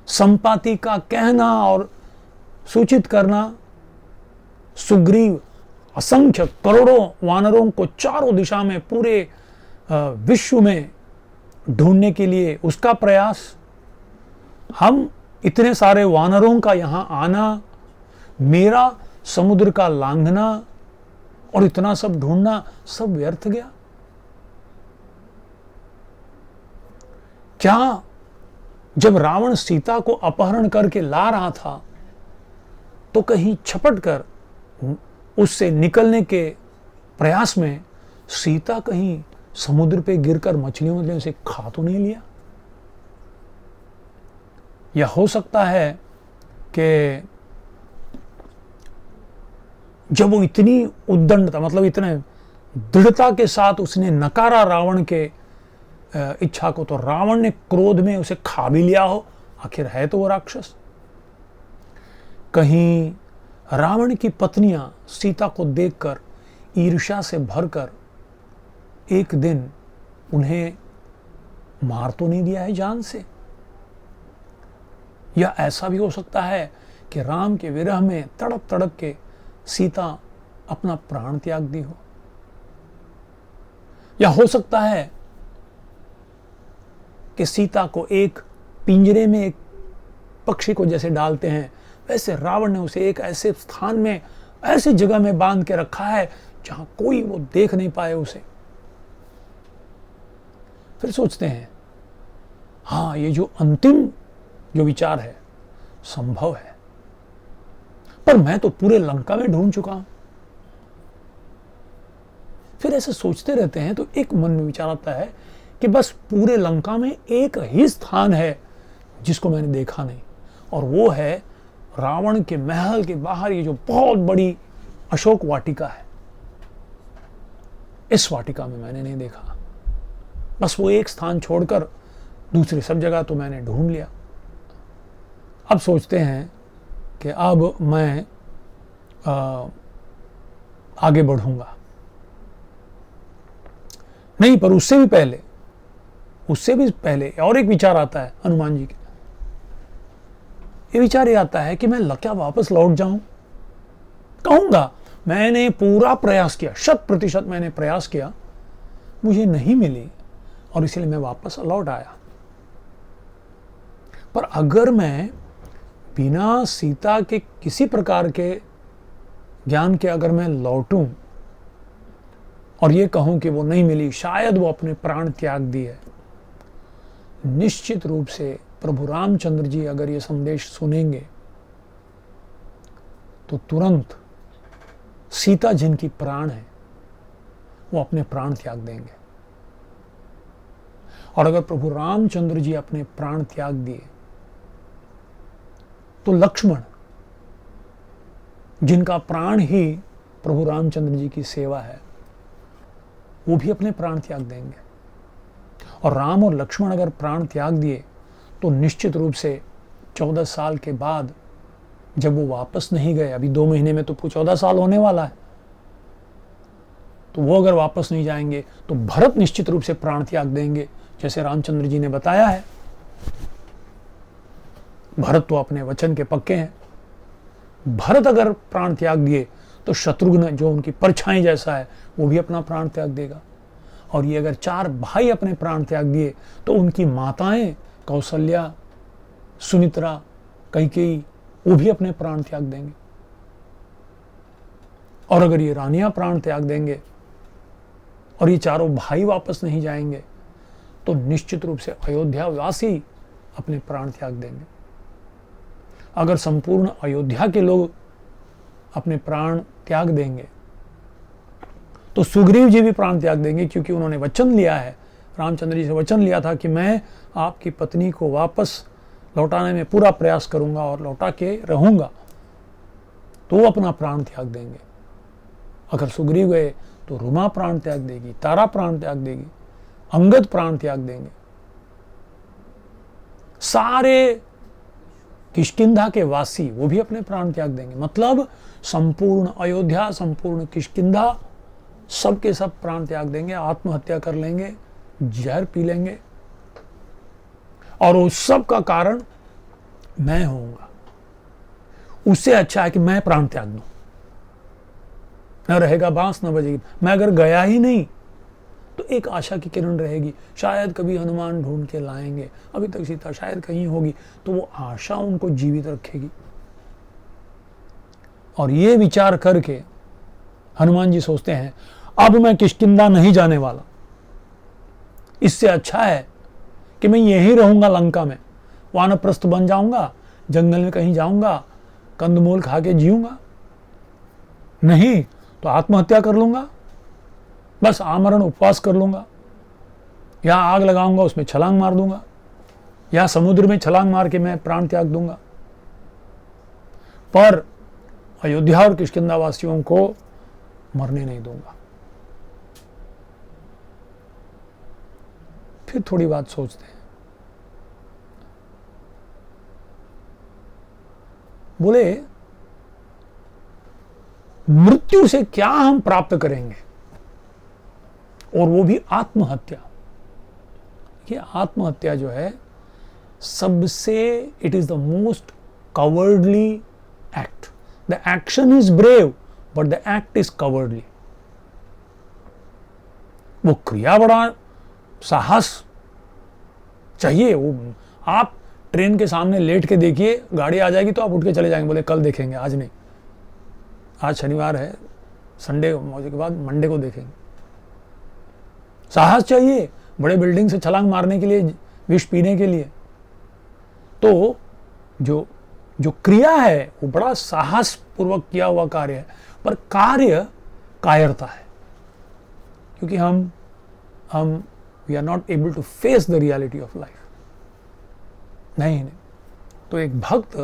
Speaker 1: संपाति का कहना और सूचित करना, सुग्रीव असंख्य करोड़ों वानरों को चारों दिशा में पूरे विश्व में ढूंढने के लिए उसका प्रयास, हम इतने सारे वानरों का यहां आना, मेरा समुद्र का लांघना और इतना सब ढूंढना, सब व्यर्थ गया। क्या जब रावण सीता को अपहरण करके ला रहा था तो कहीं छपट कर उससे निकलने के प्रयास में सीता कहीं समुद्र पे गिरकर मछलियों से खा तो नहीं लिया? या हो सकता है कि जब वो इतनी उद्दंडता, मतलब इतने दृढ़ता के साथ उसने नकारा रावण के इच्छा को, तो रावण ने क्रोध में उसे खा भी लिया हो। आखिर है तो वो राक्षस। कहीं रावण की पत्नियां सीता को देखकर ईर्ष्या से भरकर एक दिन उन्हें मार तो नहीं दिया है जान से? या ऐसा भी हो सकता है कि राम के विरह में तड़प तड़प के सीता अपना प्राण त्याग दी हो। या हो सकता है कि सीता को एक पिंजरे में एक पक्षी को जैसे डालते हैं, वैसे रावण ने उसे एक ऐसे स्थान में, ऐसी जगह में बांध के रखा है जहां कोई वो देख नहीं पाए उसे। फिर सोचते हैं, हाँ, ये जो अंतिम जो विचार है संभव है, पर मैं तो पूरे लंका में ढूंढ चुका हूं। फिर ऐसे सोचते रहते हैं तो एक मन में विचार आता है कि बस पूरे लंका में एक ही स्थान है जिसको मैंने देखा नहीं, और वो है रावण के महल के बाहर ये जो बहुत बड़ी अशोक वाटिका है। इस वाटिका में मैंने नहीं देखा, बस वो एक स्थान छोड़कर दूसरी सब जगह तो मैंने ढूंढ लिया। अब सोचते हैं कि अब मैं आगे बढ़ूंगा। नहीं, पर उससे भी पहले और एक विचार आता है हनुमान जी के। ये विचार ये आता है कि मैं क्या वापस लौट जाऊं? कहूंगा मैंने पूरा प्रयास किया, 100% मैंने प्रयास किया, मुझे नहीं मिली और इसलिए मैं वापस लौट आया। पर अगर मैं बिना सीता के किसी प्रकार के ज्ञान के अगर मैं लौटूं और ये कहूं कि वो नहीं मिली, शायद वो अपने प्राण त्याग दिए, निश्चित रूप से प्रभु रामचंद्र जी अगर ये संदेश सुनेंगे तो तुरंत सीता जिनकी प्राण है वो अपने प्राण त्याग देंगे। और अगर प्रभु रामचंद्र जी अपने प्राण त्याग दिए तो लक्ष्मण, जिनका प्राण ही प्रभु रामचंद्र जी की सेवा है, वो भी अपने प्राण त्याग देंगे। और राम और लक्ष्मण अगर प्राण त्याग दिए तो निश्चित रूप से 14 साल के बाद जब वो वापस नहीं गए, अभी 2 महीने में तो 14 साल होने वाला है, तो वो अगर वापस नहीं जाएंगे तो भरत निश्चित रूप से प्राण त्याग देंगे, जैसे रामचंद्र जी ने बताया है। भरत तो अपने वचन के पक्के हैं। भरत अगर प्राण त्याग दिए तो शत्रुघ्न, जो उनकी परछाई जैसा है, वो भी अपना प्राण त्याग देगा। और ये अगर 4 भाई अपने प्राण त्याग दिए तो उनकी माताएं कौशल्या, सुमित्रा, कैकेयी, वो भी अपने प्राण त्याग देंगे। और अगर ये रानियां प्राण त्याग देंगे और ये 4 भाई वापस नहीं जाएंगे तो निश्चित रूप से अयोध्या वासी अपने प्राण त्याग देंगे। अगर संपूर्ण अयोध्या के लोग अपने प्राण त्याग देंगे तो सुग्रीव जी भी प्राण त्याग देंगे, क्योंकि उन्होंने वचन लिया है, रामचंद्र जी से वचन लिया था कि मैं आपकी पत्नी को वापस लौटाने में पूरा प्रयास करूंगा और लौटा के रहूंगा, तो वो अपना प्राण त्याग देंगे। अगर सुग्रीव गए तो रुमा प्राण त्याग देगी, तारा प्राण त्याग देगी, अंगद प्राण त्याग देंगे, सारे किष्किंधा के वासी वो भी अपने प्राण त्याग देंगे। मतलब संपूर्ण अयोध्या, संपूर्ण किष्किंधा, सब के सब प्राण त्याग देंगे, आत्महत्या कर लेंगे, जहर पी लेंगे, और उस सब का कारण मैं होऊंगा। उससे अच्छा है कि मैं प्राण त्याग दूं, न रहेगा बांस न बजेगी। मैं अगर गया ही नहीं तो एक आशा की किरण रहेगी, शायद कभी हनुमान ढूंढ के लाएंगे, अभी तक सीता शायद कहीं होगी, तो वो आशा उनको जीवित रखेगी। और ये विचार करके हनुमान जी सोचते हैं, अब मैं किष्किंधा नहीं जाने वाला, इससे अच्छा है कि मैं यहीं रहूंगा लंका में, वानप्रस्थ बन जाऊंगा, जंगल में कहीं जाऊंगा, कंदमूल खा के जीऊंगा, नहीं तो आत्महत्या कर लूंगा, बस आमरण उपवास कर लूंगा, या आग लगाऊंगा उसमें छलांग मार दूंगा, या समुद्र में छलांग मार के मैं प्राण त्याग दूंगा। पर अयोध्या और किष्किंधा वासियों को मरने नहीं दूंगा। फिर थोड़ी बात सोचते हैं, बोले मृत्यु से क्या हम प्राप्त करेंगे, और वो भी आत्महत्या। ये आत्महत्या जो है सबसे it is the most cowardly act. The action is brave but the act is cowardly. वो क्रिया बड़ा साहस चाहिए. वो आप ट्रेन के सामने लेट के देखिए, गाड़ी आ जाएगी तो आप उठ के चले जाएंगे, बोले कल देखेंगे, आज नहीं, आज शनिवार है, संडे के बाद मंडे को देखेंगे. साहस चाहिए बड़े बिल्डिंग से छलांग मारने के लिए, विष पीने के लिए. तो जो क्रिया है वो बड़ा साहस पूर्वक किया हुआ कार्य है, पर कार्य कायरता है, क्योंकि हम we are not able to face the reality of life. नहीं. तो एक भक्त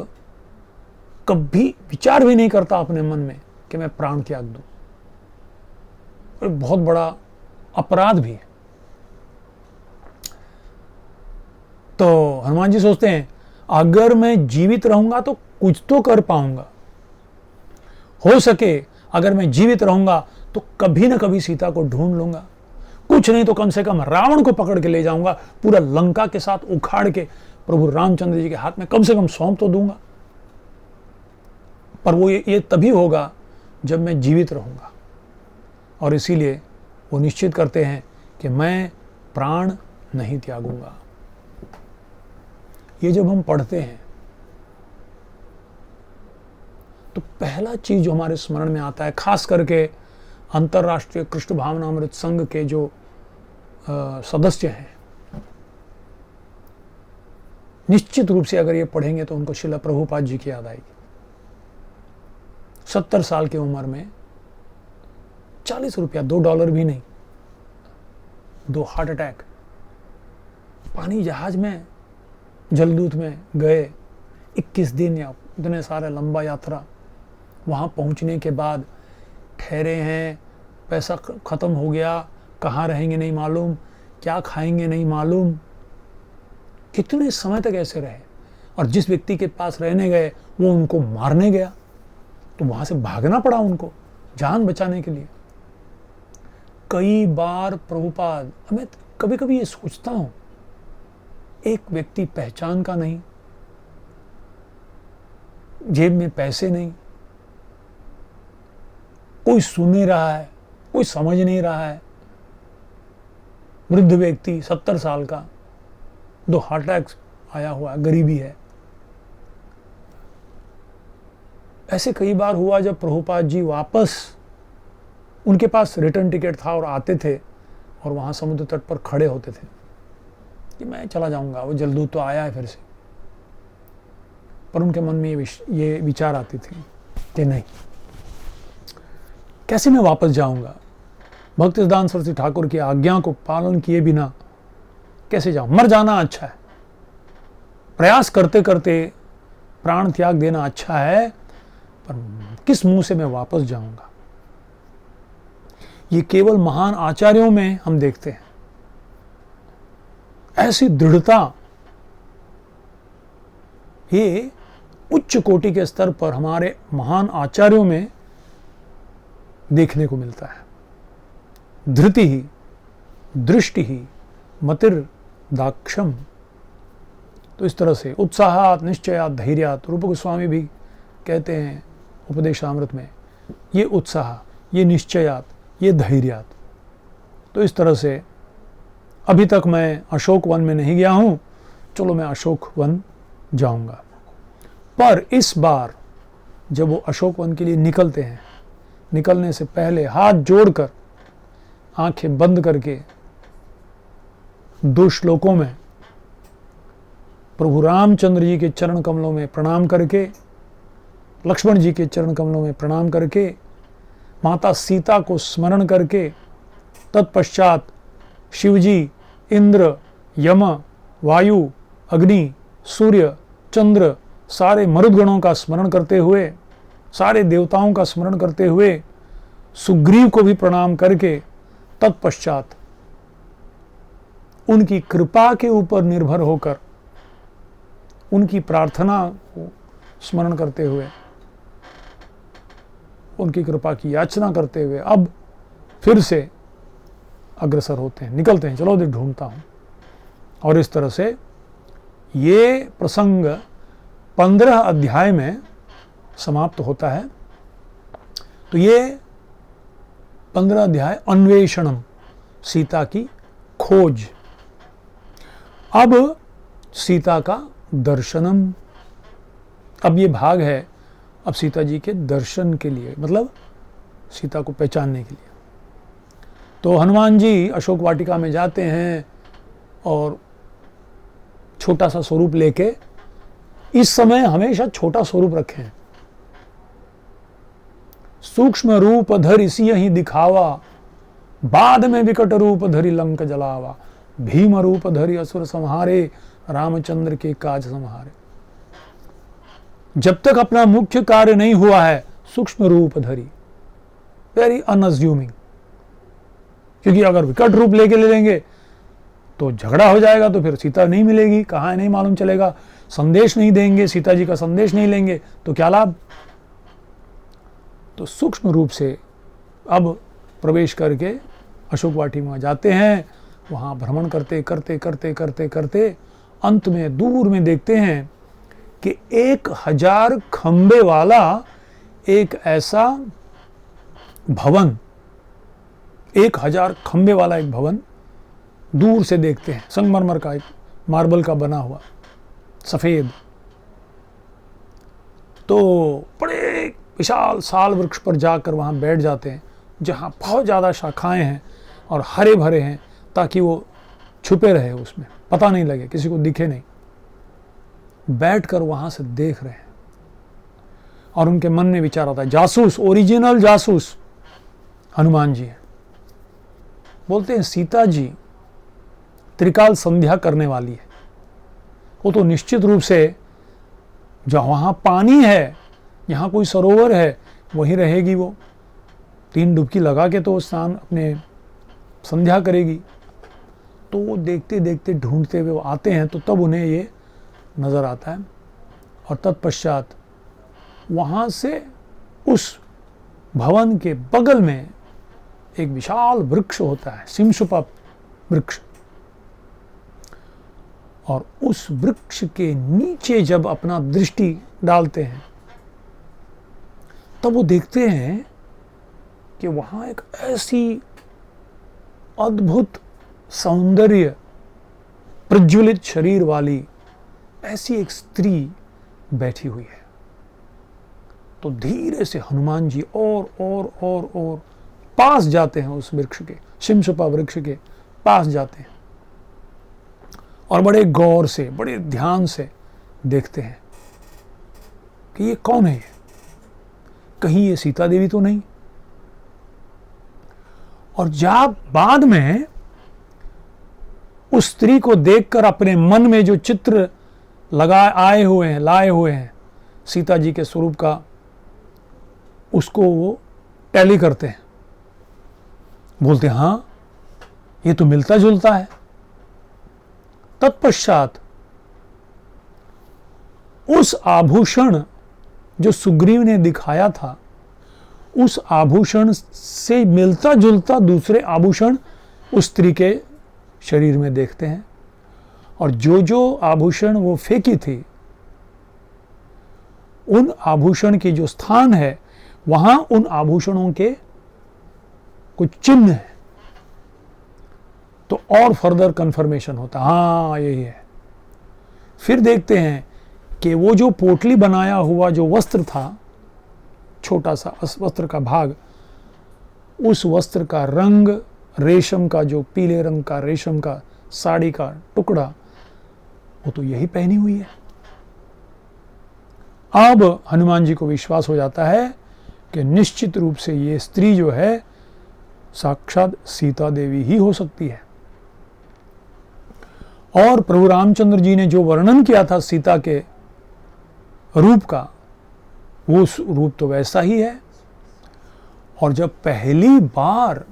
Speaker 1: कभी विचार भी नहीं करता अपने मन में कि मैं प्राण त्याग दूं. और बहुत बड़ा अपराध भी है. तो हनुमान जी सोचते हैं अगर मैं जीवित रहूंगा तो कुछ तो कर पाऊंगा. हो सके अगर मैं जीवित रहूंगा तो कभी ना कभी सीता को ढूंढ लूंगा. कुछ नहीं तो कम से कम रावण को पकड़ के ले जाऊंगा, पूरा लंका के साथ उखाड़ के प्रभु रामचंद्र जी के हाथ में कम से कम सौंप तो दूंगा. पर वो ये तभी होगा जब मैं जीवित रहूंगा. और इसीलिए वो निश्चित करते हैं कि मैं प्राण नहीं त्यागूंगा. ये जब हम पढ़ते हैं तो पहला चीज जो हमारे स्मरण में आता है, खास करके अंतर्राष्ट्रीय कृष्ण भावनामृत संघ के जो सदस्य हैं, निश्चित रूप से अगर ये पढ़ेंगे तो उनको श्रील प्रभुपाद जी की याद आएगी. 70 साल की उम्र में 40 रुपया, $2 भी नहीं, 2 हार्ट अटैक, पानी जहाज में, जलदूत में गए, 21 दिन या इतने सारे लंबा यात्रा, वहाँ पहुँचने के बाद ठहरे हैं, पैसा ख़त्म हो गया, कहाँ रहेंगे नहीं मालूम, क्या खाएंगे नहीं मालूम, कितने समय तक ऐसे रहे. और जिस व्यक्ति के पास रहने गए वो उनको मारने गया, तो वहाँ से भागना पड़ा उनको जान बचाने के लिए. कई बार प्रभुपाद, मैं कभी कभी ये सोचता हूँ, एक व्यक्ति पहचान का नहीं, जेब में पैसे नहीं, कोई सुन नहीं रहा है, कोई समझ नहीं रहा है, वृद्ध व्यक्ति 70 साल का, 2 हार्ट अटैक्स आया हुआ, गरीबी है. ऐसे कई बार हुआ जब प्रभुपाद जी वापस, उनके पास रिटर्न टिकट था और आते थे और वहाँ समुद्र तट पर खड़े होते थे कि मैं चला जाऊंगा, वो जलदूत तो आया है फिर से. पर उनके मन में ये विचार आती थी कि नहीं, कैसे मैं वापस जाऊंगा, भक्तिसिद्धांत सरस्वती ठाकुर की आज्ञा को पालन किए बिना कैसे जाऊं. मर जाना अच्छा है, प्रयास करते करते प्राण त्याग देना अच्छा है, पर किस मुंह से मैं वापस जाऊंगा. ये केवल महान आचार्यों में हम देखते हैं ऐसी दृढ़ता. ये उच्च कोटि के स्तर पर हमारे महान आचार्यों में देखने को मिलता है. धृति ही, दृष्टि ही, मतिर दाक्षम. तो इस तरह से उत्साहात, निश्चयात, धैर्यात, रूप गोस्वामी भी कहते हैं उपदेशामृत में, ये उत्साह, ये निश्चयात, ये धैर्यात. तो इस तरह से अभी तक मैं अशोक वन में नहीं गया हूं, चलो मैं अशोक वन जाऊंगा. पर इस बार जब वो अशोक वन के लिए निकलते हैं, निकलने से पहले हाथ जोड़कर, आंखें बंद करके 2 श्लोकों में प्रभु रामचंद्र जी के चरण कमलों में प्रणाम करके, लक्ष्मण जी के चरण कमलों में प्रणाम करके, माता सीता को स्मरण करके, तत्पश्चात शिवजी, इंद्र, यम, वायु, अग्नि, सूर्य, चंद्र, सारे मरुदगणों का स्मरण करते हुए, सारे देवताओं का स्मरण करते हुए, सुग्रीव को भी प्रणाम करके, तत्पश्चात उनकी कृपा के ऊपर निर्भर होकर, उनकी प्रार्थना को स्मरण करते हुए, उनकी कृपा की याचना करते हुए अब फिर से अग्रसर होते हैं, निकलते हैं, चलो ढूंढता हूं. और इस तरह से ये प्रसंग 15 अध्याय में समाप्त होता है। तो ये 15 अध्याय अन्वेषणम, सीता की खोज। अब सीता का दर्शनम, अब ये भाग है अब सीता जी के दर्शन के लिए, मतलब सीता को पहचानने के लिए। तो हनुमान जी अशोक वाटिका में जाते हैं और छोटा सा स्वरूप लेके, इस समय हमेशा छोटा स्वरूप रखें। सूक्ष्म रूप धर इसी ही दिखावा, बाद में विकट रूप धरि लंक जलावा। भीम रूप धरि असुर संहारे, रामचंद्र के काज संहारे। जब तक अपना मुख्य कार्य नहीं हुआ है, सूक्ष्म रूप धरि, वेरी अनअज्यूमिंग, क्योंकि अगर विकट रूप लेके ले लेंगे तो झगड़ा हो जाएगा, तो फिर सीता नहीं मिलेगी, कहाँ है नहीं मालूम चलेगा। संदेश नहीं देंगे, सीता जी का संदेश नहीं लेंगे तो क्या लाभ। तो सूक्ष्म रूप से अब प्रवेश करके अशोक वाटिका में जाते हैं। वहाँ भ्रमण करते करते करते करते करते अंत में दूर में देखते हैं कि 1000 खंबे वाला एक ऐसा भवन, 1000 खंबे वाला एक भवन दूर से देखते हैं। संगमरमर का, एक मार्बल का बना हुआ, सफेद। तो बड़े विशाल साल वृक्ष पर जाकर वहाँ बैठ जाते हैं, जहाँ बहुत ज़्यादा शाखाएं हैं और हरे भरे हैं, ताकि वो छुपे रहे, उसमें पता नहीं लगे, किसी को दिखे नहीं। बैठकर वहाँ से देख रहे हैं और उनके मन में विचार आता है, जासूस, ओरिजिनल जासूस हनुमान जी हैं। बोलते हैं सीता जी त्रिकाल संध्या करने वाली है, वो तो निश्चित रूप से जहाँ वहाँ पानी है, यहाँ कोई सरोवर है, वहीं रहेगी वो। 3 डुबकी लगा के तो स्नान अपने संध्या करेगी। तो वो देखते देखते ढूंढते हुए वो आते हैं, तो तब उन्हें ये नज़र आता है। और तत्पश्चात वहाँ से उस भवन के बगल में एक विशाल वृक्ष होता है, शिमशुपा वृक्ष। और उस वृक्ष के नीचे जब अपना दृष्टि डालते हैं, तब वो देखते हैं कि वहाँ एक ऐसी अद्भुत सौंदर्य प्रज्वलित शरीर वाली ऐसी एक स्त्री बैठी हुई है। तो धीरे से हनुमान जी और पास जाते हैं, उस वृक्ष के, शिमशुपा वृक्ष के पास जाते हैं और बड़े गौर से, बड़े ध्यान से देखते हैं कि ये कौन है, कहीं ये सीता देवी तो नहीं। और जब बाद में उस स्त्री को देखकर अपने मन में जो चित्र लाए हुए हैं सीता जी के स्वरूप का, उसको वो टैली करते हैं, बोलते हैं हाँ ये तो मिलता जुलता है। तत्पश्चात उस आभूषण जो सुग्रीव ने दिखाया था, उस आभूषण से मिलता जुलता दूसरे आभूषण उस स्त्री के शरीर में देखते हैं। और जो जो आभूषण वो फेंकी थी, उन आभूषण की जो स्थान है, वहां उन आभूषणों के कुछ चिन्ह है। तो और फर्दर कंफर्मेशन होता, हाँ यही है। फिर देखते हैं कि वो जो पोटली बनाया हुआ जो वस्त्र था, छोटा सा वस्त्र का भाग, उस वस्त्र का रंग रेशम का, जो पीले रंग का रेशम का साड़ी का टुकड़ा, वो तो यही पहनी हुई है। अब हनुमान जी को विश्वास हो जाता है कि निश्चित रूप से ये स्त्री जो है साक्षात सीता देवी ही हो सकती है। और प्रभु रामचंद्र जी ने जो वर्णन किया था सीता के रूप का, वो रूप तो वैसा ही है। और जब पहली बार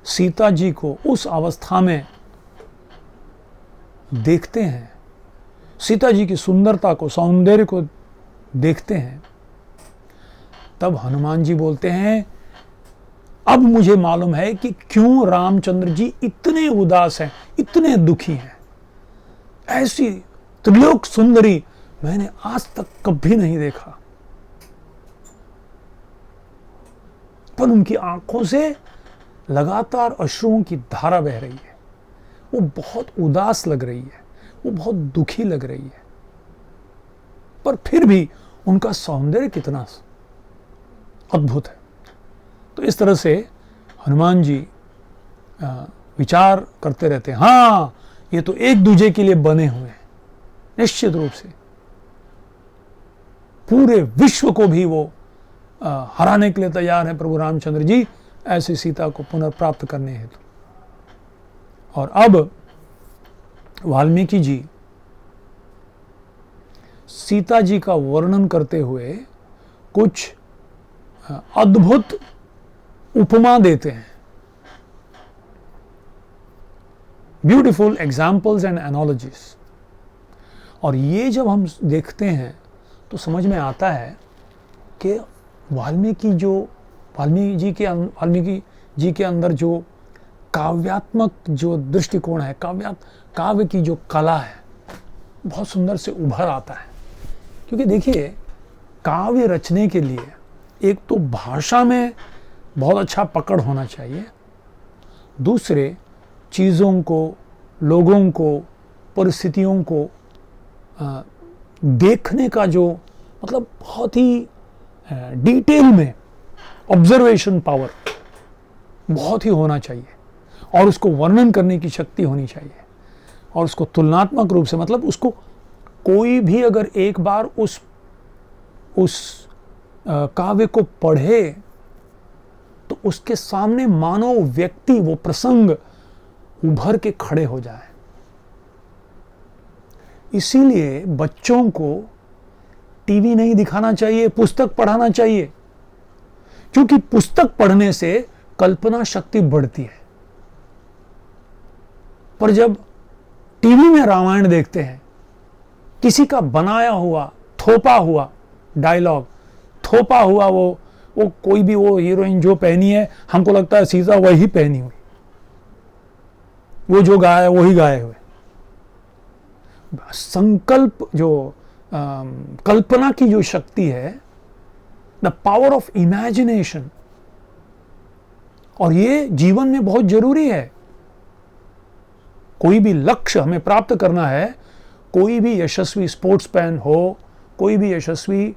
Speaker 1: सीता जी को उस अवस्था में देखते हैं, सीता जी की सुंदरता को, सौंदर्य को देखते हैं, तब हनुमान जी बोलते हैं, अब मुझे मालूम है कि क्यों रामचंद्र जी इतने उदास हैं, इतने दुखी हैं। ऐसी त्रिलोक सुंदरी मैंने आज तक कभी नहीं देखा। पर उनकी आंखों से लगातार अश्रुओं की धारा बह रही है। वो बहुत उदास लग रही है, वो बहुत दुखी लग रही है, पर फिर भी उनका सौंदर्य कितना अद्भुत है। तो इस तरह से हनुमान जी विचार करते रहते हैं, हाँ ये तो एक दूजे के लिए बने हुए हैं। निश्चित रूप से पूरे विश्व को भी वो हराने के लिए तैयार है प्रभु रामचंद्र जी, ऐसी सीता को पुनर्प्राप्त करने हेतु। और अब वाल्मीकि जी सीता जी का वर्णन करते हुए कुछ अद्भुत उपमा देते हैं। Beautiful examples and एनोलॉजीज। और ये जब हम देखते हैं तो समझ में आता है कि वाल्मीकि जी के अंदर जो काव्यात्मक जो दृष्टिकोण है, काव्य की जो कला है, बहुत सुंदर से उभर आता है। क्योंकि देखिए, काव्य रचने के लिए एक तो भाषा में बहुत अच्छा पकड़ होना चाहिए, दूसरे चीज़ों को, लोगों को, परिस्थितियों को देखने का जो मतलब बहुत ही डिटेल में ऑब्जर्वेशन पावर बहुत ही होना चाहिए, और उसको वर्णन करने की शक्ति होनी चाहिए, और उसको तुलनात्मक रूप से, मतलब उसको कोई भी अगर एक बार उस काव्य को पढ़े तो उसके सामने मानो व्यक्ति, वो प्रसंग उभर के खड़े हो जाए। इसीलिए बच्चों को टीवी नहीं दिखाना चाहिए, पुस्तक पढ़ाना चाहिए, क्योंकि पुस्तक पढ़ने से कल्पना शक्ति बढ़ती है। पर जब टीवी में रामायण देखते हैं, किसी का बनाया हुआ, थोपा हुआ डायलॉग, थोपा हुआ वो कोई भी वो हीरोइन जो पहनी है, हमको लगता है सीता वही पहनी हुई, वो जो गाया है वही गाए हुए। संकल्प जो कल्पना की जो शक्ति है, द पावर ऑफ इमेजिनेशन, और ये जीवन में बहुत जरूरी है। कोई भी लक्ष्य हमें प्राप्त करना है, कोई भी यशस्वी स्पोर्ट्समैन हो, कोई भी यशस्वी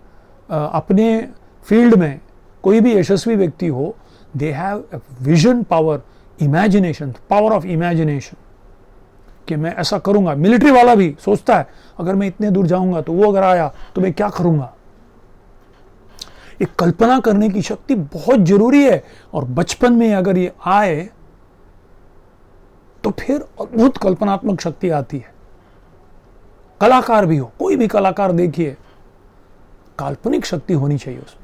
Speaker 1: अपने फील्ड में कोई भी यशस्वी व्यक्ति हो, they have vision power, imagination, power of imagination, कि मैं ऐसा करूंगा। मिलिट्री वाला भी सोचता है, अगर मैं इतने दूर जाऊंगा तो वो अगर आया तो मैं क्या करूंगा। एक कल्पना करने की शक्ति बहुत जरूरी है, और बचपन में अगर ये आए तो फिर अद्भुत कल्पनात्मक शक्ति आती है। कलाकार भी हो, कोई भी कलाकार देखिए, काल्पनिक शक्ति होनी चाहिए उसमें।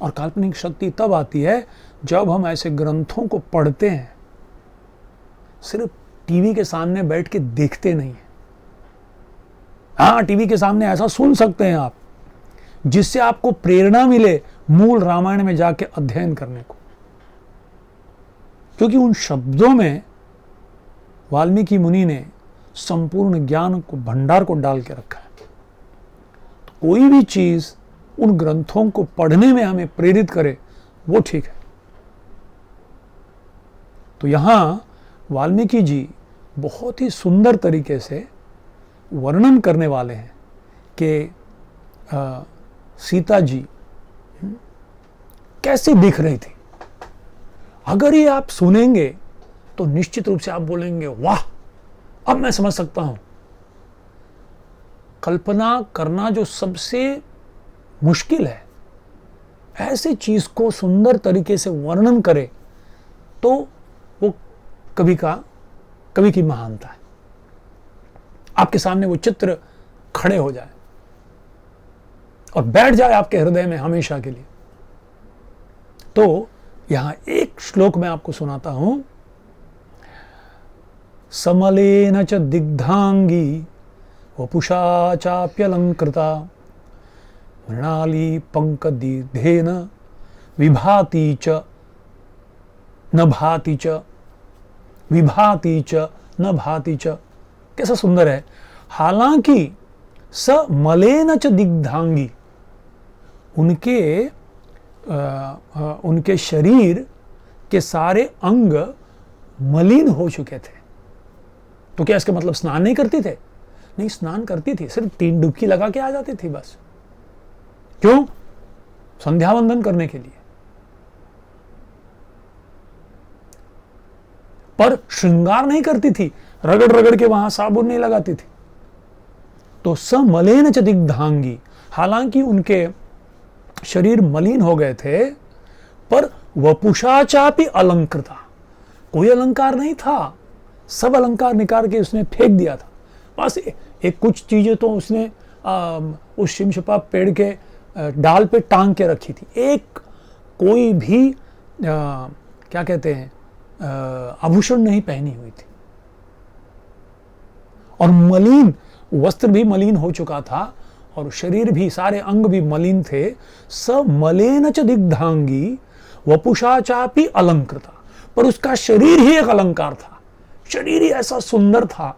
Speaker 1: और काल्पनिक शक्ति तब आती है जब हम ऐसे ग्रंथों को पढ़ते हैं, सिर्फ टीवी के सामने बैठ के देखते नहीं है। हाँ, टीवी के सामने ऐसा सुन सकते हैं आप, जिससे आपको प्रेरणा मिले मूल रामायण में जाके अध्ययन करने को, क्योंकि उन शब्दों में वाल्मीकि मुनि ने संपूर्ण ज्ञान को, भंडार को डाल के रखा है। तो कोई भी चीज उन ग्रंथों को पढ़ने में हमें प्रेरित करे, वो ठीक है। तो यहां वाल्मीकि जी बहुत ही सुंदर तरीके से वर्णन करने वाले हैं कि सीता जी कैसे दिख रही थी। अगर ये आप सुनेंगे तो निश्चित रूप से आप बोलेंगे, वाह, अब मैं समझ सकता हूं। कल्पना करना जो सबसे मुश्किल है, ऐसे चीज को सुंदर तरीके से वर्णन करे, तो वो कवि की महानता है। आपके सामने वो चित्र खड़े हो जाए और बैठ जाए आपके हृदय में हमेशा के लिए। तो यहां एक श्लोक मैं आपको सुनाता हूं। समलेन च दिग्धांगी वपुषा चाप्यलंकृता मृणाली पंकदीर्घेन विभाति च न भाति च, विभाति च न भाति च। कैसा सुंदर है। हालांकि स मलेन च दिग्धांगी, उनके शरीर के सारे अंग मलिन हो चुके थे। तो क्या इसका मतलब स्नान नहीं करती थे? नहीं, स्नान करती थी, सिर्फ 3 डुबकी लगा के आ जाती थी बस। क्यों? संध्या वंदन करने के लिए। पर श्रृंगार नहीं करती थी, रगड़ रगड़ के वहां साबुन नहीं लगाती थी। तो समलेन च दिग्धांगी, हालांकि उनके शरीर मलिन हो गए थे, पर वपुषा चापि अलंकृता, कोई अलंकार नहीं था, सब अलंकार निकाल के उसने फेंक दिया था। बस एक कुछ चीजें तो उसने उस शिमशपा पेड़ के डाल पे टांग के रखी थी। एक कोई भी क्या कहते हैं आभूषण नहीं पहनी हुई थी, और मलिन वस्त्र भी मलिन हो चुका था, और शरीर भी, सारे अंग भी मलिन थे। स मलेन च दिग्धांगी वपुषा चापि अलंकृता, पर उसका शरीर ही एक अलंकार था, शरीर ही ऐसा सुंदर था।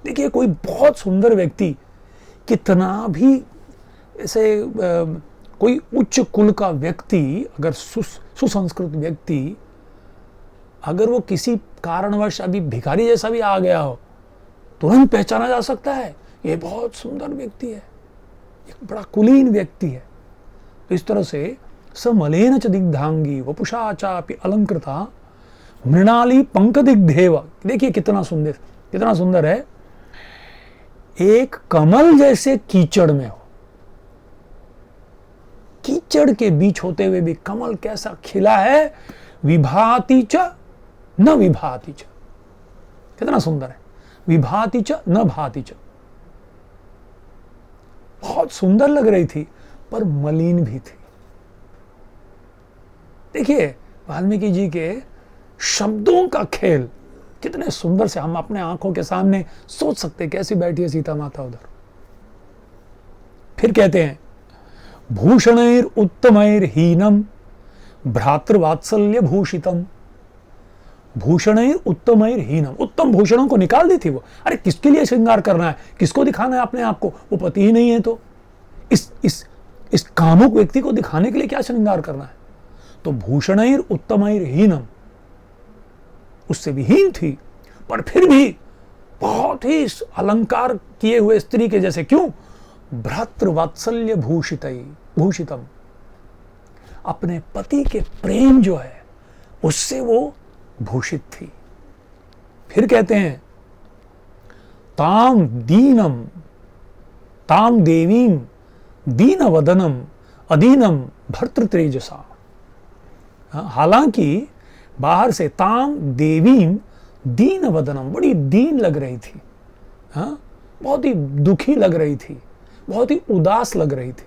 Speaker 1: देखिए, कोई बहुत सुंदर व्यक्ति, कितना भी ऐसे कोई उच्च कुल का व्यक्ति, अगर सुसंस्कृत व्यक्ति, अगर वो किसी कारणवश अभी भिखारी जैसा भी आ गया हो, तुरंत पहचाना जा सकता है ये बहुत सुंदर व्यक्ति है, एक बड़ा कुलीन व्यक्ति है। तो इस तरह से समलेन च दिग्धांगी वपुषा चापि अलंकृता मृणाली पंकदिग्धेव, देखिए कितना सुंदर है। एक कमल जैसे कीचड़ में हो, कीचड़ के बीच होते हुए भी कमल कैसा खिला है। विभाति च न विभाति च, कितना सुंदर है। विभाति च न भाति च, बहुत सुंदर लग रही थी, पर मलिन भी थी। देखिए, वाल्मीकि जी के शब्दों का खेल कितने सुंदर से हम अपने आंखों के सामने सोच सकते, कैसी बैठी है सीता माता उधर। फिर कहते हैं, भूषणैर उत्तमैर हीनम भ्रातृवात्सल्य भूषितम। भूषणैर उत्तमैर हीनम, उत्तम भूषणों को निकाल दी थी वो। अरे किसके लिए श्रृंगार करना है, किसको दिखाना है अपने आप को? वो पति ही नहीं है, तो इस कामुक व्यक्ति को दिखाने के लिए क्या श्रृंगार करना है? तो भूषणैर उत्तमैर हीनम, उससे भी हीन थी, पर फिर भी बहुत ही अलंकार किए हुए स्त्री के जैसे। क्यों? भ्रातृवात्सल्य भूषितम, अपने पति के प्रेम जो है उससे वो भूषित थी। फिर कहते हैं, ताम देवीम दीन वदनम अदीनम भर्तृतेजसा। हालांकि बाहर से ताम देवीम दीन वदनम, बड़ी दीन लग रही थी, बहुत ही दुखी लग रही थी, बहुत ही उदास लग रही थी।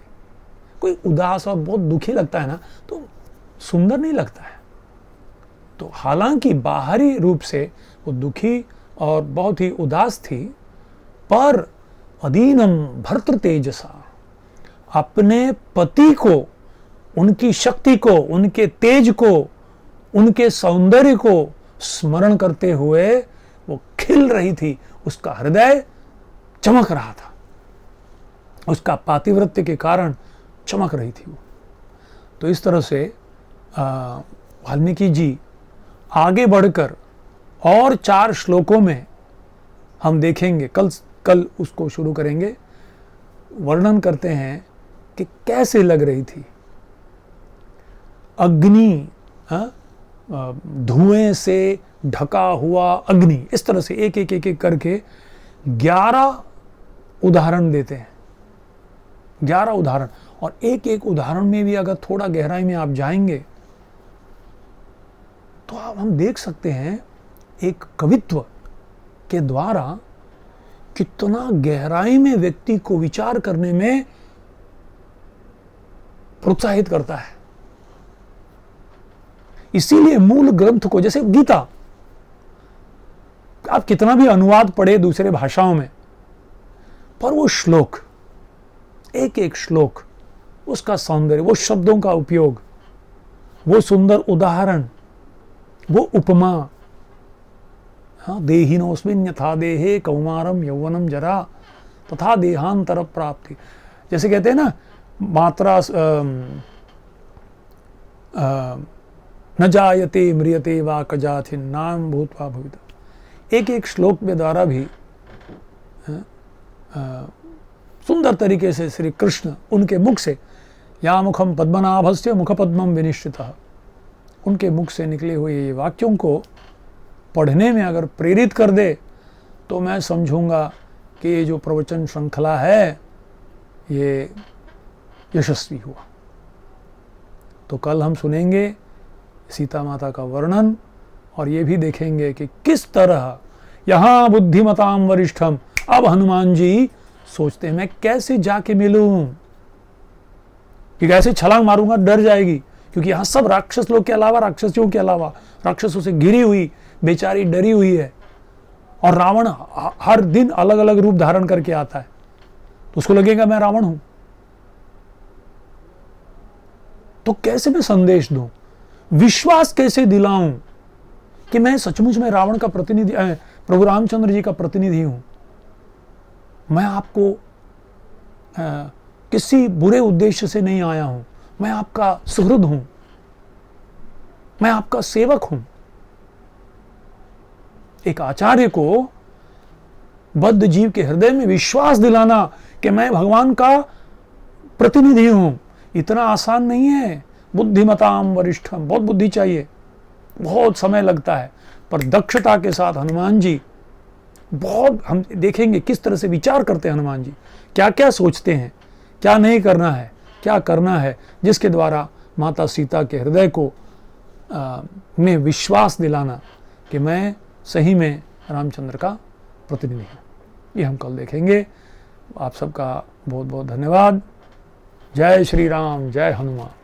Speaker 1: कोई उदास और बहुत दुखी लगता है ना, तो सुंदर नहीं लगता है। तो हालांकि बाहरी रूप से वो दुखी और बहुत ही उदास थी, पर अदीनम भर्तृतेजसा, अपने पति को, उनकी शक्ति को, उनके तेज को, उनके सौंदर्य को स्मरण करते हुए वो खिल रही थी। उसका हृदय चमक रहा था, उसका पातिव्रत्य के कारण चमक रही थी वो। तो इस तरह से वाल्मीकि जी आगे बढ़कर और 4 श्लोकों में हम देखेंगे, कल उसको शुरू करेंगे, वर्णन करते हैं कि कैसे लग रही थी अग्नि, धुएं से ढका हुआ अग्नि। इस तरह से एक एक करके 11 उदाहरण देते हैं, 11 उदाहरण। और एक एक उदाहरण में भी अगर थोड़ा गहराई में आप जाएंगे तो हम देख सकते हैं एक कवित्व के द्वारा कितना गहराई में व्यक्ति को विचार करने में प्रोत्साहित करता है। इसीलिए मूल ग्रंथ को, जैसे गीता, आप कितना भी अनुवाद पढ़े दूसरे भाषाओं में, पर वो श्लोक, एक एक श्लोक, उसका सौंदर्य, वो शब्दों का उपयोग, वो सुंदर उदाहरण, वो उपमा, हाँ, देहिनोऽस्मिन् यथा देहे कौमारम यौवनम जरा तथा देहांतर प्राप्ति। जैसे कहते हैं ना, मात्रा न जायते म्रियते वा कजाथिन नाम भूत्वा भविता। एक एक श्लोक में द्वारा भी सुंदर तरीके से श्री कृष्ण उनके मुख से, या मुखम पद्मनाभस्य मुख पद्मम विनिश्चितः, उनके मुख से निकले हुए ये वाक्यों को पढ़ने में अगर प्रेरित कर दे तो मैं समझूंगा कि ये जो प्रवचन श्रृंखला है ये यशस्वी हुआ। तो कल हम सुनेंगे सीता माता का वर्णन और ये भी देखेंगे कि किस तरह यहाँ बुद्धिमताम वरिष्ठम, अब हनुमान जी सोचते हैं मैं कैसे जाके मिलूं, कि कैसे छलांग मारूंगा डर जाएगी, क्योंकि यहाँ सब राक्षस लोग के अलावा, राक्षसियों के अलावा, राक्षसों से घिरी हुई बेचारी डरी हुई है, और रावण हर दिन अलग अलग रूप धारण करके आता है, तो उसको लगेगा मैं रावण हूं। तो कैसे मैं संदेश दूं, विश्वास कैसे दिलाऊं कि मैं सचमुच में रावण का प्रतिनिधि, प्रभु रामचंद्र जी का प्रतिनिधि हूं। मैं आपको किसी बुरे उद्देश्य से नहीं आया हूं, मैं आपका सुहृद हूं, मैं आपका सेवक हूं। एक आचार्य को बद्ध जीव के हृदय में विश्वास दिलाना कि मैं भगवान का प्रतिनिधि हूं, इतना आसान नहीं है। बुद्धिमताम वरिष्ठम, बहुत बुद्धि चाहिए, बहुत समय लगता है, पर दक्षता के साथ हनुमान जी बहुत, हम देखेंगे किस तरह से विचार करते हैं हनुमान जी, क्या क्या सोचते हैं, क्या नहीं करना है, क्या करना है, जिसके द्वारा माता सीता के हृदय को में विश्वास दिलाना कि मैं सही में रामचंद्र का प्रतिनिधि हूँ। ये हम कल देखेंगे। आप सबका बहुत बहुत धन्यवाद। जय श्री राम, जय Hanuman.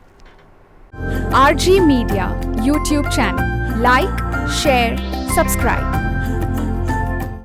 Speaker 2: RG Media YouTube channel, like, share, subscribe.